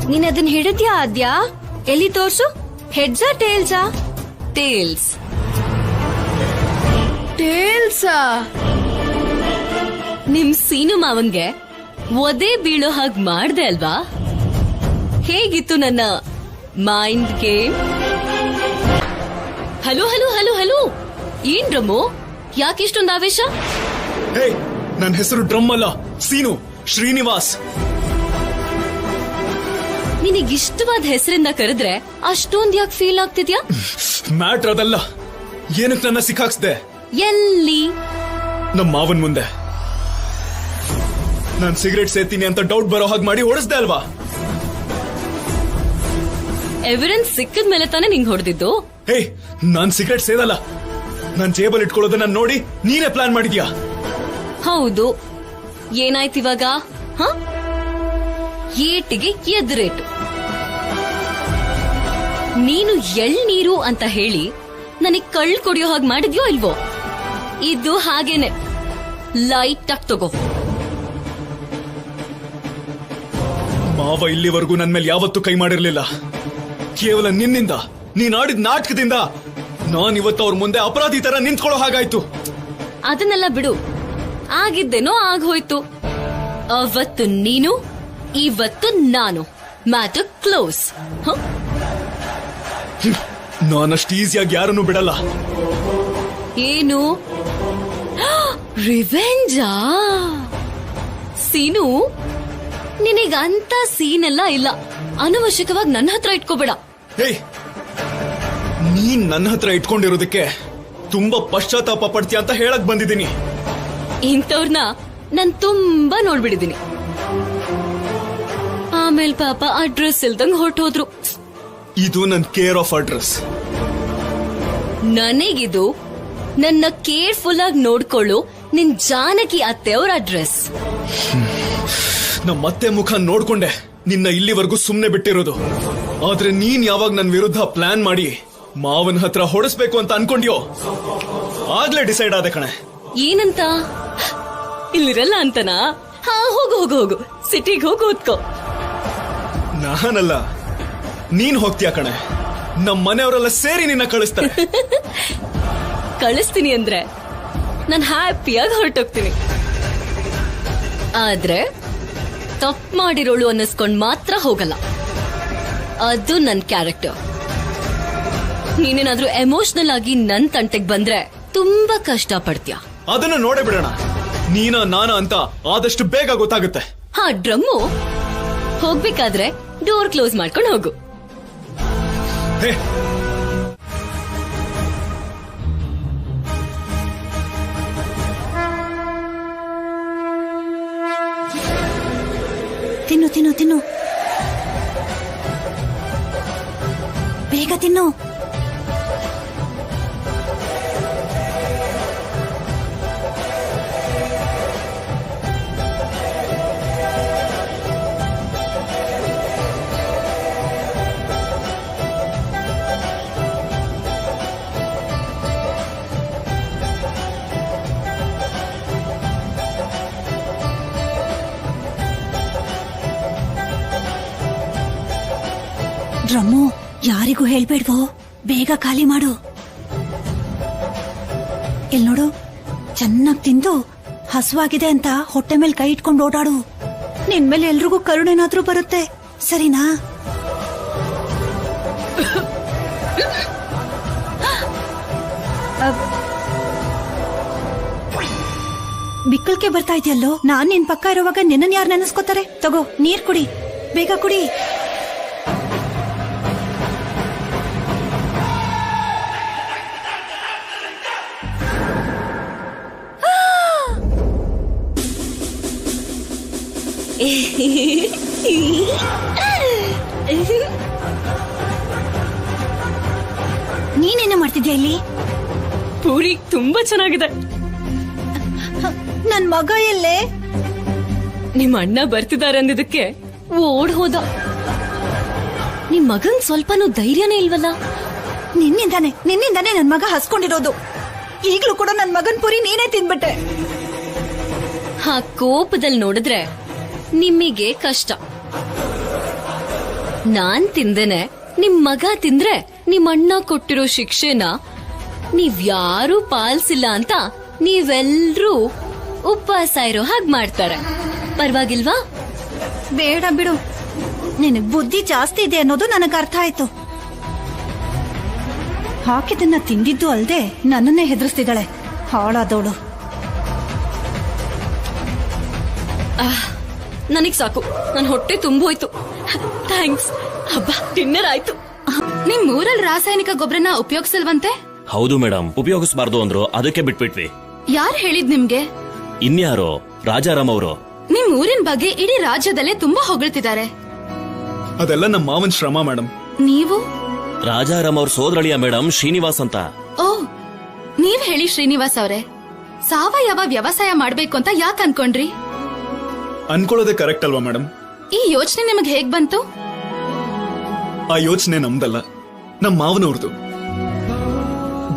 Speaker 14: ನೀನ್ ಅದನ್ನ ಹಿಡಿದ್ಯಾ ಆದ್ಯಾ? ಎಲ್ಲಿ ತೋರ್ಸು. ಹೆಡ್ಸಾ ಟೇಲ್ಸಾ? ಟೇಲ್ಸ್.
Speaker 3: ಟೇಲ್ಸಾ?
Speaker 9: ನಿಮ್ ಸೀನು ಮಾವಂಗೆ ಒದೆ ಬೀಳೋ ಹಾಗ್ ಮಾಡ್ದೆ ಅಲ್ವಾ? ಹೇಗಿತ್ತು ನನ್ನ mind game? Hello hello hello hello, ಏನ್ ಡ್ರಮ್ಮು? ಯಾಕಿಷ್ಟೊಂದು ಆವೇಶ?
Speaker 4: ನನ್ನ ಹೆಸರು ಡ್ರಮ್ ಅಲ್ಲ, ಸೀನು ಶ್ರೀನಿವಾಸ್.
Speaker 9: ನಿನಗಿಷ್ಟವಾದ ಹೆಸರಿಂದ ಕರೆದ್ರೆ ಅಷ್ಟೊಂದ್ ಯಾಕೆ ಫೀಲ್ ಆಗ್ತಿದ್ಯಾ?
Speaker 4: ಮ್ಯಾಟ್ರ್ ಅದಲ್ಲ. ಏನಕ್ಕೆ ನನ್ನ ಸಿಕ್ಕಾಕ್ಸ್ದೆ?
Speaker 9: ಎಲ್ಲಿ?
Speaker 4: ನಮ್ಮ ಮಾವನ್ ಮುಂದೆ. ನಾನ್ ಸಿಗರೇಟ್ ಸೇತೀನಿ ಅಂತ ಡೌಟ್ ಬರೋ ಹಾಗೆ ಮಾಡಿ ಹೊಡೆಸ್ದೆ ಅಲ್ವಾ?
Speaker 9: ಎವಿಡೆನ್ಸ್ ಸಿಕ್ಕಿದ ಮೇಲೆ ತಾನೇ ನಿಂಗ್ ಹೊಡೆದಿದ್ದು.
Speaker 4: ನಾನ್ ಸಿಗರೇಟ್ ಸೇದಲ್ಲ. ನಾನ್ ಜೇಬಲ್ ಇಟ್ಕೊಳ್ಳೋದನ್ನ ನೋಡಿ ನೀನೇ ಪ್ಲಾನ್ ಮಾಡಿದ್ಯಾ?
Speaker 9: ಹೌದು. ಏನಾಯ್ತು ಇವಾಗ? ಏಟಿಗೆ ಎದುರೇಟು. ನೀನು ಎಳ್ನೀರು ಅಂತ ಹೇಳಿ ನನಗ್ ಕಳ್ಳು ಕೊಡಿಯೋ ಹಾಗೆ ಮಾಡಿದ್ಯೋ ಇಲ್ವೋ? ಇದು ಹಾಗೇನೆ, ಲೈಟ್ ಆಗಿ ತಗೋ.
Speaker 4: ಮಾವ ಇಲ್ಲಿವರೆಗೂ ನನ್ ಮೇಲೆ ಯಾವತ್ತೂ ಕೈ ಮಾಡಿರ್ಲಿಲ್ಲ. ಕೇವಲ ನಿನ್ನಿಂದ, ನೀನ್ ಆಡಿದ ನಾಟಕದಿಂದ ನಾನಿವತ್ತು ಅವ್ರ ಮುಂದೆ ಅಪರಾಧಿ ತರ ನಿಂತ್ಕೊಳ್ಳೋ ಹಾಗಾಯ್ತು.
Speaker 9: ಅದನ್ನೆಲ್ಲ ಬಿಡು, ಆಗಿದ್ದೇನೋ ಆಗೋಯ್ತು. ಅವತ್ತು ನೀನು, ಇವತ್ತು ನಾನು. Matter close.
Speaker 4: ನಾನಷ್ಟು ಈಸಿಯಾಗಿ ಯಾರನ್ನು ಬಿಡಲ್ಲ.
Speaker 9: ಏನು ರಿವೆಂಜಾ? ಸೀನು, ನಿನಗಂತ ಸೀನೆಲ್ಲ ಇಲ್ಲ. ಅನವಶ್ಯಕವಾಗಿ ನನ್ನ ಹತ್ರ ಇಟ್ಕೋಬೇಡ.
Speaker 4: ನೀನ್ ನನ್ನ ಹತ್ರ ಇಟ್ಕೊಂಡಿರೋದಕ್ಕೆ ತುಂಬಾ ಪಶ್ಚಾತ್ತಾಪ ಪಡ್ತೀಯ ಅಂತ ಹೇಳಕ್ ಬಂದಿದ್ದೀನಿ.
Speaker 9: ಇಂಥವ್ರನ್ನ ನಾನ್ ತುಂಬಾ ನೋಡ್ಬಿಡಿದೀನಿ. ಆಮೇಲೆ ಪಾಪ ಅಡ್ರೆಸ್ ಇಲ್ದಂಗ್ ಹೊರಟೋದ್ರು.
Speaker 4: ಇದು ನನ್ ಕೇರ್ ಆಫ್ ಅಡ್ರೆಸ್.
Speaker 9: ನನಗಿದು ನನ್ನ ಕೇರ್ಫುಲ್ ಆಗಿ ನೋಡ್ಕೊಳ್ಳು ನಿನ್ ಜಾನಕಿ ಅತ್ತೆಯವ್ರ ಅಡ್ರೆಸ್.
Speaker 4: ನಮ್ಮತ್ತೆ ಮುಖ ನೋಡ್ಕೊಂಡೆ ನಿನ್ನ ಇಲ್ಲಿವರೆಗೂ ಸುಮ್ನೆ ಬಿಟ್ಟಿರೋದು. ಆದ್ರೆ ನೀನ್ ಯಾವಾಗ ನನ್ ವಿರುದ್ಧ ಪ್ಲಾನ್ ಮಾಡಿ ಮಾವನ ಹತ್ರ ಹೊಡೆಸ್ಬೇಕು ಅಂತ ಅನ್ಕೊಂಡ್ಯೋ, ಆಗ್ಲೇ ಡಿಸೈಡ್ ಆದೆ ಕಣೆ.
Speaker 9: ಏನಂತ? ಇಲ್ಲಿರಲ್ಲ ಅಂತನಾ? ಹಾ, ಹೋಗು ಹೋಗು ಹೋಗು, ಸಿಟಿಗೆ ಹೋಗಿ ಓದ್ಕೋ.
Speaker 4: ನಾನಲ್ಲ, ನೀನ್ ಹೋಗ್ತೀಯ ಕಣೆ. ನಮ್ ಮನೆಯವರೆಲ್ಲ ಸೇರಿ ನಿನ್ನ ಕಳಿಸ್ತಾರೆ.
Speaker 9: ಕಳಿಸ್ತೀನಿ ಅಂದ್ರೆ ನಾನು ಹ್ಯಾಪಿಯಾಗಿ ಹೊರಟೋಗ್ತೀನಿ. ಆದ್ರೆ ತಪ್ಪು ಮಾಡಿರೋಳು ಅನ್ನಿಸ್ಕೊಂಡ್ ಮಾತ್ರ ಹೋಗಲ್ಲ. ಅದು ನನ್ ಕ್ಯಾರೆಕ್ಟರ್. ನೀನೇನಾದ್ರೂ ಎಮೋಷನಲ್ ಆಗಿ ನನ್ ತಂಟೆಗ್ ಬಂದ್ರೆ ತುಂಬಾ ಕಷ್ಟ ಪಡ್ತೀಯ.
Speaker 4: ಅದನ್ನ ನೋಡೇ ಬಿಡೋಣ. ನೀನ ನಾನ ಅಂತ ಆದಷ್ಟು ಬೇಗ ಗೊತ್ತಾಗುತ್ತೆ.
Speaker 9: ಹಾ, ಡ್ರಮ್ಮು, ಹೋಗ್ಬೇಕಾದ್ರೆ ಡೋರ್ ಕ್ಲೋಸ್ ಮಾಡ್ಕೊಂಡು ಹೋಗು.
Speaker 2: ತಿನ್ನು ತಿನ್ನು ತಿನ್ನು, ಬೇಗ ತಿನ್ನು. ಡ್ರಮ್ಮು, ಯಾರಿಗೂ ಹೇಳ್ಬೇಡ್ವೋ, ಬೇಗ ಖಾಲಿ ಮಾಡು. ಇಲ್ ನೋಡು, ಚೆನ್ನಾಗ್ ತಿಂದು ಹಸುವಾಗಿದೆ ಅಂತ ಹೊಟ್ಟೆ ಮೇಲೆ ಕೈ ಇಟ್ಕೊಂಡು ಓಡಾಡು. ನಿನ್ ಮೇಲೆ ಎಲ್ರಿಗೂ ಕರುಣೇನಾದ್ರೂ ಬರುತ್ತೆ, ಸರಿನಾ? ಬಿಕ್ಕಳಿಕೆ ಬರ್ತಾ ಇದೆಯಲ್ಲೋ. ನಾನ್ ನಿನ್ ಪಕ್ಕ ಇರುವಾಗ ನಿನ್ನನ್ ಯಾರು ನೆನೆಸ್ಕೋತಾರೆ? ತಗೋ, ನೀರ್ ಕುಡಿ, ಬೇಗ ಕುಡಿ. ನೀನೇನ ಮಾಡ್ತಿದ್ಯಾ ಇಲ್ಲಿ?
Speaker 9: ಪೂರಿ ತುಂಬಾ ಚೆನ್ನಾಗಿದೆ.
Speaker 2: ನನ್ ಮಗ ಎಲ್ಲೇ?
Speaker 9: ನಿಮ್ ಅಣ್ಣ ಬರ್ತಿದ್ದಾರೆ ಅಂದಿದ್ದಕ್ಕೆ ಓಡ್ ಹೋದ. ನಿಮ್ ಮಗನ್ ಸ್ವಲ್ಪನೂ ಧೈರ್ಯನೇ ಇಲ್ವಲ್ಲ?
Speaker 2: ನಿನ್ನಿಂದಾನೆ ನನ್ ಮಗ ಹಸ್ಕೊಂಡಿರೋದು. ಈಗ್ಲೂ ಕೂಡ ನನ್ ಮಗನ್ ಪುರಿ ನೀನೇ ತಿನ್ಬಿಟ್ಟೆ.
Speaker 9: ಆ ಕೋಪದಲ್ಲಿ ನೋಡಿದ್ರೆ ನಿಮಗೆ ಕಷ್ಟ. ನಾನ್ ತಿಂದೇನೆ ನಿಮ್ ಮಗ ತಿಂದ್ರೆ ನಿಮ್ ಅಣ್ಣ ಕೊಟ್ಟಿರೋ ಶಿಕ್ಷೆನ ನೀವ್ಯಾರೂ ಪಾಲಿಸಿಲ್ಲ ಅಂತ ನೀವೆಲ್ರೂ ಉಪವಾಸ ಇರೋ ಹಾಗೆ ಮಾಡ್ತಾರೆ. ಪರವಾಗಿಲ್ವಾ?
Speaker 2: ಬೇಡ ಬಿಡು, ನಿನಗ್ ಬುದ್ಧಿ ಜಾಸ್ತಿ ಇದೆ ಅನ್ನೋದು ನನಗ್ ಅರ್ಥ ಆಯ್ತು. ಹಾಕಿದನ್ನ ತಿಂದಿದ್ದು ಅಲ್ದೆ ನನ್ನನ್ನೇ ಹೆದರ್ಸ್ತಿದ್ದಾಳೆ, ಹಾಳಾದವಳು.
Speaker 9: ನನಗ್ ಸಾಕು, ನನ್ ಹೊಟ್ಟೆ ತುಂಬೋಯ್ತು. ಥ್ಯಾಂಕ್ಸ್. ಹಬ್ಬ, ಡಿನ್ನರ್ ಆಯ್ತು.
Speaker 14: ನಿಮ್ ಊರಲ್ಲಿ ರಾಸಾಯನಿಕ ಗೊಬ್ಬರನ ಉಪಯೋಗಿಸಲ್ವಂತೆ?
Speaker 12: ಹೌದು ಮೇಡಮ್, ಉಪಯೋಗಿಸಬಾರ್ದು ಅಂದ್ರು, ಅದಕ್ಕೆ ಬಿಟ್ಬಿಟ್ವಿ.
Speaker 14: ಯಾರ್ ಹೇಳಿದ್ ನಿಮ್ಗೆ?
Speaker 12: ಇನ್ಯಾರೋ, ರಾಜಾರಾಮ್ ಅವರು.
Speaker 14: ನಿಮ್ ಊರಿನ ಬಗ್ಗೆ ಇಡೀ ರಾಜ್ಯದಲ್ಲೇ ತುಂಬಾ ಹೊಗಳ್ತಿದ್ದಾರೆ.
Speaker 4: ಅದೆಲ್ಲ ನಮ್ಮ ಮಾವನ್ ಶ್ರಮ ಮೇಡಮ್.
Speaker 14: ನೀವು?
Speaker 12: ರಾಜಾರಾಮ್ ಅವ್ರ ಸೋದರಳಿಯ ಮೇಡಮ್, ಶ್ರೀನಿವಾಸ್ ಅಂತ.
Speaker 14: ಓ, ನೀವ್ ಹೇಳಿ ಶ್ರೀನಿವಾಸ್ ಅವರೇ, ಸಾವಯವ ವ್ಯವಸಾಯ ಮಾಡ್ಬೇಕು ಅಂತ ಯಾಕೆ ಅನ್ಕೊಂಡ್ರಿ?
Speaker 4: ಅನ್ಕೊಳ್ಳೋದೇ ಕರೆಕ್ಟ್ ಅಲ್ವಾ ಮೇಡಮ್?
Speaker 14: ಈ ಯೋಚನೆ ನಿಮಗೆ ಹೇಗ್ ಬಂತು?
Speaker 4: ಆ ಯೋಚನೆ ನಮ್ದಲ್ಲ, ನಮ್ ಮಾವನವ್ರದು.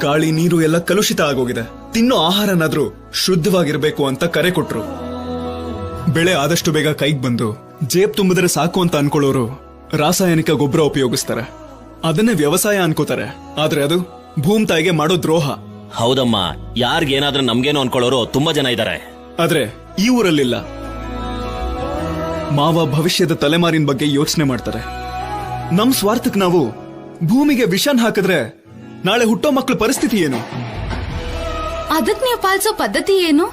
Speaker 4: ಗಾಳಿ ನೀರು ಎಲ್ಲ ಕಲುಷಿತ ಆಗೋಗಿದೆ, ತಿನ್ನೋ ಆಹಾರನಾದ್ರೂ ಶುದ್ಧವಾಗಿರ್ಬೇಕು ಅಂತ ಕರೆ ಕೊಟ್ರು. ಬೆಳೆ ಆದಷ್ಟು ಬೇಗ ಕೈಗೆ ಬಂದು ಜೇಬ್ ತುಂಬಿದ್ರೆ ಸಾಕು ಅಂತ ಅನ್ಕೊಳ್ಳೋರು ರಾಸಾಯನಿಕ ಗೊಬ್ಬರ ಉಪಯೋಗಿಸ್ತಾರೆ, ಅದನ್ನೇ ವ್ಯವಸಾಯ ಅನ್ಕೋತಾರೆ. ಆದ್ರೆ ಅದು ಭೂಮಿ ತಾಯಿಗೆ ಮಾಡೋ ದ್ರೋಹ.
Speaker 12: ಹೌದಮ್ಮ, ಯಾರಿಗೇನಾದ್ರೂ ನಮ್ಗೇನು ಅನ್ಕೊಳ್ಳೋರು ತುಂಬಾ ಜನ ಇದ್ದಾರೆ.
Speaker 4: ಆದ್ರೆ ಈ ಊರಲ್ಲಿಲ್ಲ. ಮಾವ ಭವಿಷ್ಯದ ತಲೆಮಾರಿನ ಬಗ್ಗೆ ಯೋಚನೆ ಮಾಡ್ತಾರೆ. ನಮ್ ಸ್ವಾರ್ಥಕ್ ನಾವು ಭೂಮಿಗೆ ವಿಷನ್ ಹಾಕಿದ್ರೆ ನಾಳೆ ಹುಟ್ಟೋ ಮಕ್ಕಳ ಪರಿಸ್ಥಿತಿ ಏನು?
Speaker 14: ಅದಕ್ ನೀವು ಪಾಲಿಸೋ ಪದ್ಧತಿ ಏನು?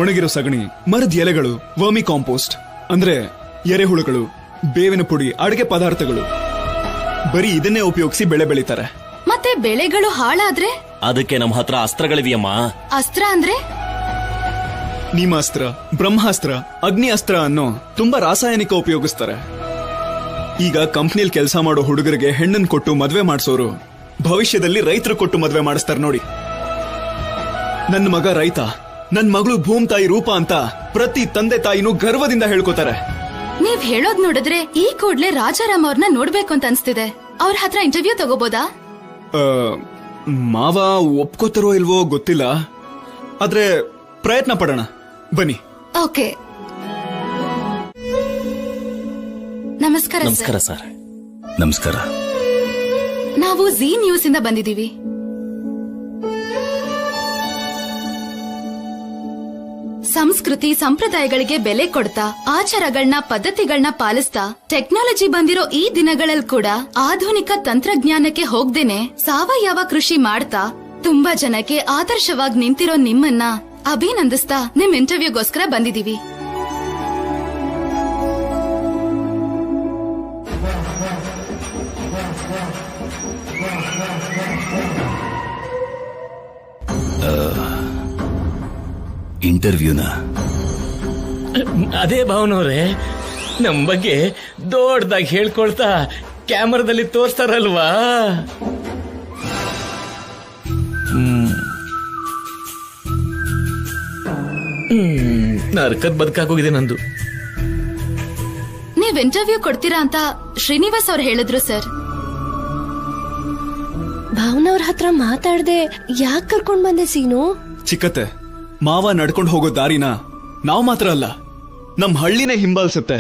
Speaker 4: ಒಣಗಿರೋ ಸಗಣಿ, ಮರದ ಎಲೆಗಳು, ವರ್ಮಿ ಕಾಂಪೋಸ್ಟ್ ಅಂದ್ರೆ ಎರೆಹುಳುಗಳು, ಬೇವಿನ ಪುಡಿ, ಅಡುಗೆ ಪದಾರ್ಥಗಳು, ಬರೀ ಇದನ್ನೇ ಉಪಯೋಗಿಸಿ ಬೆಳೆ ಬೆಳೀತಾರೆ.
Speaker 14: ಮತ್ತೆ ಬೆಳೆಗಳು ಹಾಳಾದ್ರೆ
Speaker 12: ಅದಕ್ಕೆ ನಮ್ಮ ಹತ್ರ ಅಸ್ತ್ರಗಳಿವೆಯಮ್ಮ.
Speaker 14: ಅಸ್ತ್ರ ಅಂದ್ರೆ
Speaker 4: ನೀಮಾಸ್ತ್ರ, ಬ್ರಹ್ಮಾಸ್ತ್ರ, ಅಗ್ನಿ ಅಸ್ತ್ರ ಅನ್ನೋ ತುಂಬಾ ರಾಸಾಯನಿಕ ಉಪಯೋಗಿಸ್ತಾರೆ. ಈಗ ಕಂಪ್ನಿಯಲ್ಲಿ ಕೆಲಸ ಮಾಡೋ ಹುಡುಗರಿಗೆ ಹೆಣ್ಣನ್ ಕೊಟ್ಟು ಮದ್ವೆ ಮಾಡಿಸೋರು ಭವಿಷ್ಯದಲ್ಲಿ ರೈತರು ಕೊಟ್ಟು ಮದ್ವೆ ಮಾಡಿಸ್ತಾರೆ ನೋಡಿ. ನನ್ನ ಮಗ ರೈತ, ನನ್ ಮಗಳು ಭೂಮಿ ತಾಯಿ ರೂಪ ಅಂತ ಪ್ರತಿ ತಂದೆ ತಾಯಿನೂ ಗರ್ವದಿಂದ ಹೇಳ್ಕೊತಾರೆ.
Speaker 14: ನೀವ್ ಹೇಳೋದ್ ನೋಡಿದ್ರೆ ಈ ಕೂಡ್ಲೆ ರಾಜಾರಾಮ್ ಅವ್ರನ್ನ ನೋಡ್ಬೇಕು ಅಂತ ಅನ್ಸ್ತಿದೆ. ಅವ್ರ ಹತ್ರ ಇಂಟರ್ವ್ಯೂ ತಗೋಬೋದಾ?
Speaker 4: ಮಾವ ಒಪ್ಕೋತಾರೋ ಇಲ್ವೋ ಗೊತ್ತಿಲ್ಲ, ಆದ್ರೆ ಪ್ರಯತ್ನ ಪಡೋಣ ಬನ್ನಿ.
Speaker 14: ಓಕೆ. ನಮಸ್ಕಾರ.
Speaker 12: ನಮಸ್ಕಾರ ಸರ್.
Speaker 7: ನಮಸ್ಕಾರ.
Speaker 14: ನಾವು ಜಿ ನ್ಯೂಸ್ ಇಂದ ಬಂದಿದೀವಿ. ಸಂಸ್ಕೃತಿ ಸಂಪ್ರದಾಯಗಳಿಗೆ ಬೆಲೆ ಕೊಡ್ತಾ, ಆಚಾರಗಳನ್ನ ಪದ್ಧತಿಗಳನ್ನ ಪಾಲಿಸ್ತಾ, ಟೆಕ್ನಾಲಜಿ ಬಂದಿರೋ ಈ ದಿನಗಳಲ್ಲಿ ಕೂಡ ಆಧುನಿಕ ತಂತ್ರಜ್ಞಾನಕ್ಕೆ ಹೋಗ್ದೇನೆ ಸಾವಯವ ಕೃಷಿ ಮಾಡ್ತಾ ತುಂಬಾ ಜನಕ್ಕೆ ಆದರ್ಶವಾಗಿ ನಿಂತಿರೋ ನಿಮ್ಮನ್ನ ಅಭಿನಂದಿಸ್ತಾ ನಿಮ್ ಇಂಟರ್ವ್ಯೂಗೋಸ್ಕರ ಬಂದಿದೀವಿ.
Speaker 7: ಇಂಟರ್ವ್ಯೂನ?
Speaker 5: ಅದೇ ಭಾವನವ್ರೆ, ನಮ್ ಬಗ್ಗೆ ದೊಡ್ಡದಾಗಿ ಹೇಳ್ಕೊಳ್ತಾ ಕ್ಯಾಮರಾದಲ್ಲಿ ತೋರಿಸ್ತಾರಲ್ವಾ. ನರ್ಕದ್ ಬದುಕಾಗೋಗಿದೆ ನಂದು.
Speaker 14: ನೀವ್ ಇಂಟರ್ವ್ಯೂ ಕೊಡ್ತೀರಾ ಅಂತ ಶ್ರೀನಿವಾಸ್ ಅವ್ರು ಹೇಳಿದ್ರು ಸರ್.
Speaker 1: ಭಾವನವ್ರ ಹತ್ರ ಮಾತಾಡ್ದೆ ಯಾಕೆ ಕರ್ಕೊಂಡ್ ಬಂದೆ ಸೀನು?
Speaker 4: ಚಿಕ್ಕತ್ತೆ, ಮಾವ ನಡ್ಕೊಂಡು ಹೋಗೋ ದಾರಿನ ನಾವ್ ಮಾತ್ರ ಅಲ್ಲ, ನಮ್ ಹಳ್ಳಿನೇ ಹಿಂಬಾಲಿಸುತ್ತೆ.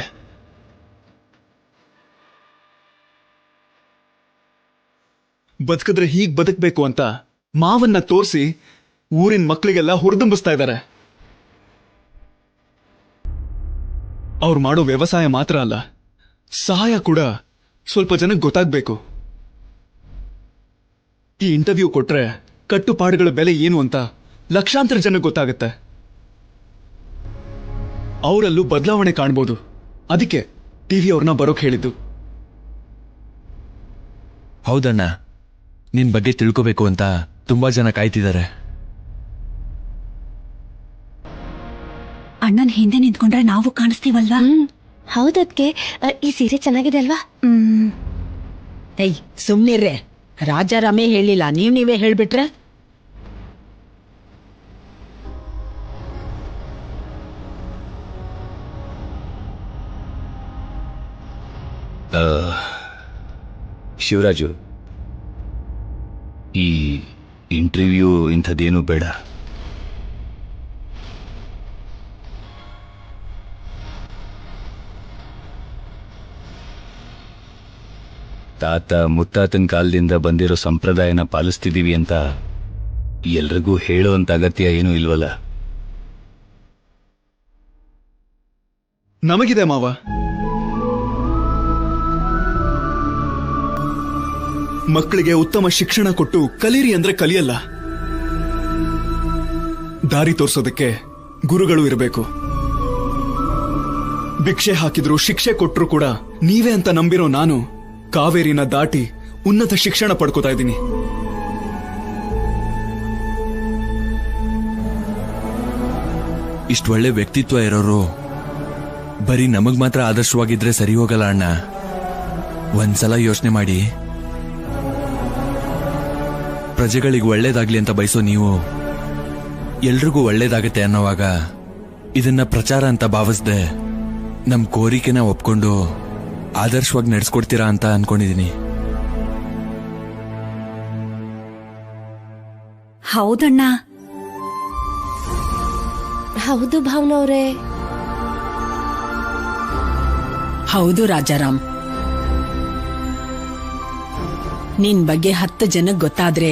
Speaker 4: ಬದುಕಿದ್ರೆ ಹೀಗ್ ಬದುಕಬೇಕು ಅಂತ ಮಾವನ್ನ ತೋರಿಸಿ ಊರಿನ ಮಕ್ಕಳಿಗೆಲ್ಲ ಹುರಿದುಂಬಿಸ್ತಾ ಇದ್ದಾರೆ. ಅವ್ರು ಮಾಡೋ ವ್ಯವಸಾಯ ಮಾತ್ರ ಅಲ್ಲ, ಸಹಾಯ ಕೂಡ ಸ್ವಲ್ಪ ಜನಕ್ಕೆ ಗೊತ್ತಾಗ್ಬೇಕು. ಈ ಇಂಟರ್ವ್ಯೂ ಕೊಟ್ರೆ ಕಟ್ಟುಪಾಡುಗಳ ಬೆಲೆ ಏನು ಅಂತ ಲಕ್ಷಾಂತರ ಜನಕ್ಕೆ ಗೊತ್ತಾಗುತ್ತೆ. ಅವರಲ್ಲೂ ಬದಲಾವಣೆ ಕಾಣ್ಬೋದು. ಅದಕ್ಕೆ ಟಿವಿ ಅವ್ರನ್ನ ಬರೋಕ್ ಹೇಳಿದ್ದು.
Speaker 11: ಹೌದಣ್ಣ, ನಿನ್ ಬಗ್ಗೆ ತಿಳ್ಕೋಬೇಕು ಅಂತ ತುಂಬಾ ಜನ ಕಾಯ್ತಿದ್ದಾರೆ.
Speaker 2: ಅಣ್ಣನ್ ಹಿಂದೆ ನಿಂತ್ಕೊಂಡ್ರೆ ನಾವು ಕಾಣಿಸ್ತೀವಲ್ವಾ?
Speaker 1: ಹೌದದ್ಕೆ ಈ ಸೀರೆ ಚೆನ್ನಾಗಿದೆ ಅಲ್ವಾ?
Speaker 6: ಏಯ್ ಸುಮ್ನಿರ್ರೆ, ರಾಜಾರಾಮೇ ಹೇಳಿಲ್ಲ, ನೀವೇ ಹೇಳ್ಬಿಟ್ರೆ.
Speaker 7: ಶಿವರಾಜು, ಈ ಇಂಟರ್ವ್ಯೂ ಇಂಥದ್ದೇನು ಬೇಡ. ತಾತ ಮುತ್ತಾತನ ಕಾಲದಿಂದ ಬಂದಿರೋ ಸಂಪ್ರದಾಯನ ಪಾಲಿಸ್ತಿದೀವಿ ಅಂತ ಎಲ್ರಿಗೂ ಹೇಳುವಂತ ಅಗತ್ಯ ಏನೂ ಇಲ್ವಲ್ಲ.
Speaker 4: ನಮಗಿದೆ ಮಾವ. ಮಕ್ಕಳಿಗೆ ಉತ್ತಮ ಶಿಕ್ಷಣ ಕೊಟ್ಟು ಕಲೀರಿ ಅಂದ್ರೆ ಕಲಿಯಲ್ಲ. ದಾರಿ ತೋರ್ಸೋದಕ್ಕೆ ಗುರುಗಳು ಇರಬೇಕು. ಭಿಕ್ಷೆ ಹಾಕಿದ್ರು ಶಿಕ್ಷೆ ಕೊಟ್ರು ಕೂಡ ನೀವೇ ಅಂತ ನಂಬಿರೋ ನಾನು ಕಾವೇರಿನ ದಾಟಿ ಉನ್ನತ ಶಿಕ್ಷಣ ಪಡ್ಕೋತಾ ಇದ್ದೀನಿ.
Speaker 11: ಇಷ್ಟು ಒಳ್ಳೆ ವ್ಯಕ್ತಿತ್ವ ಇರೋರು ಬರೀ ನಮಗ್ ಮಾತ್ರ ಆದರ್ಶವಾಗಿದ್ರೆ ಸರಿ ಹೋಗಲ್ಲ ಅಣ್ಣ. ಒಂದ್ಸಲ ಯೋಚನೆ ಮಾಡಿ, ಪ್ರಜೆಗಳಿಗೆ ಒಳ್ಳೇದಾಗ್ಲಿ ಅಂತ ಬಯಸೋ ನೀವು ಎಲ್ರಿಗೂ ಒಳ್ಳೇದಾಗತ್ತೆ ಅನ್ನೋವಾಗ ಇದನ್ನ ಪ್ರಚಾರ ಅಂತ ಭಾವಿಸ್ದೆ ನಮ್ ಕೋರಿಕೆನ ಒಪ್ಕೊಂಡು ಆದರ್ಶವಾಗಿ ನಡೆಸ್ಕೊಡ್ತೀರಾ ಅಂತ ಅನ್ಕೊಂಡಿದೀನಿ.
Speaker 2: ಹೌದಣ್ಣ.
Speaker 1: ಹೌದು ಭಾವನವ್ರೆ.
Speaker 6: ಹೌದು ರಾಜಾರಾಮ್, ನಿನ್ ಬಗ್ಗೆ 10 ಜನಕ್ಕೆ ಗೊತ್ತಾದ್ರೆ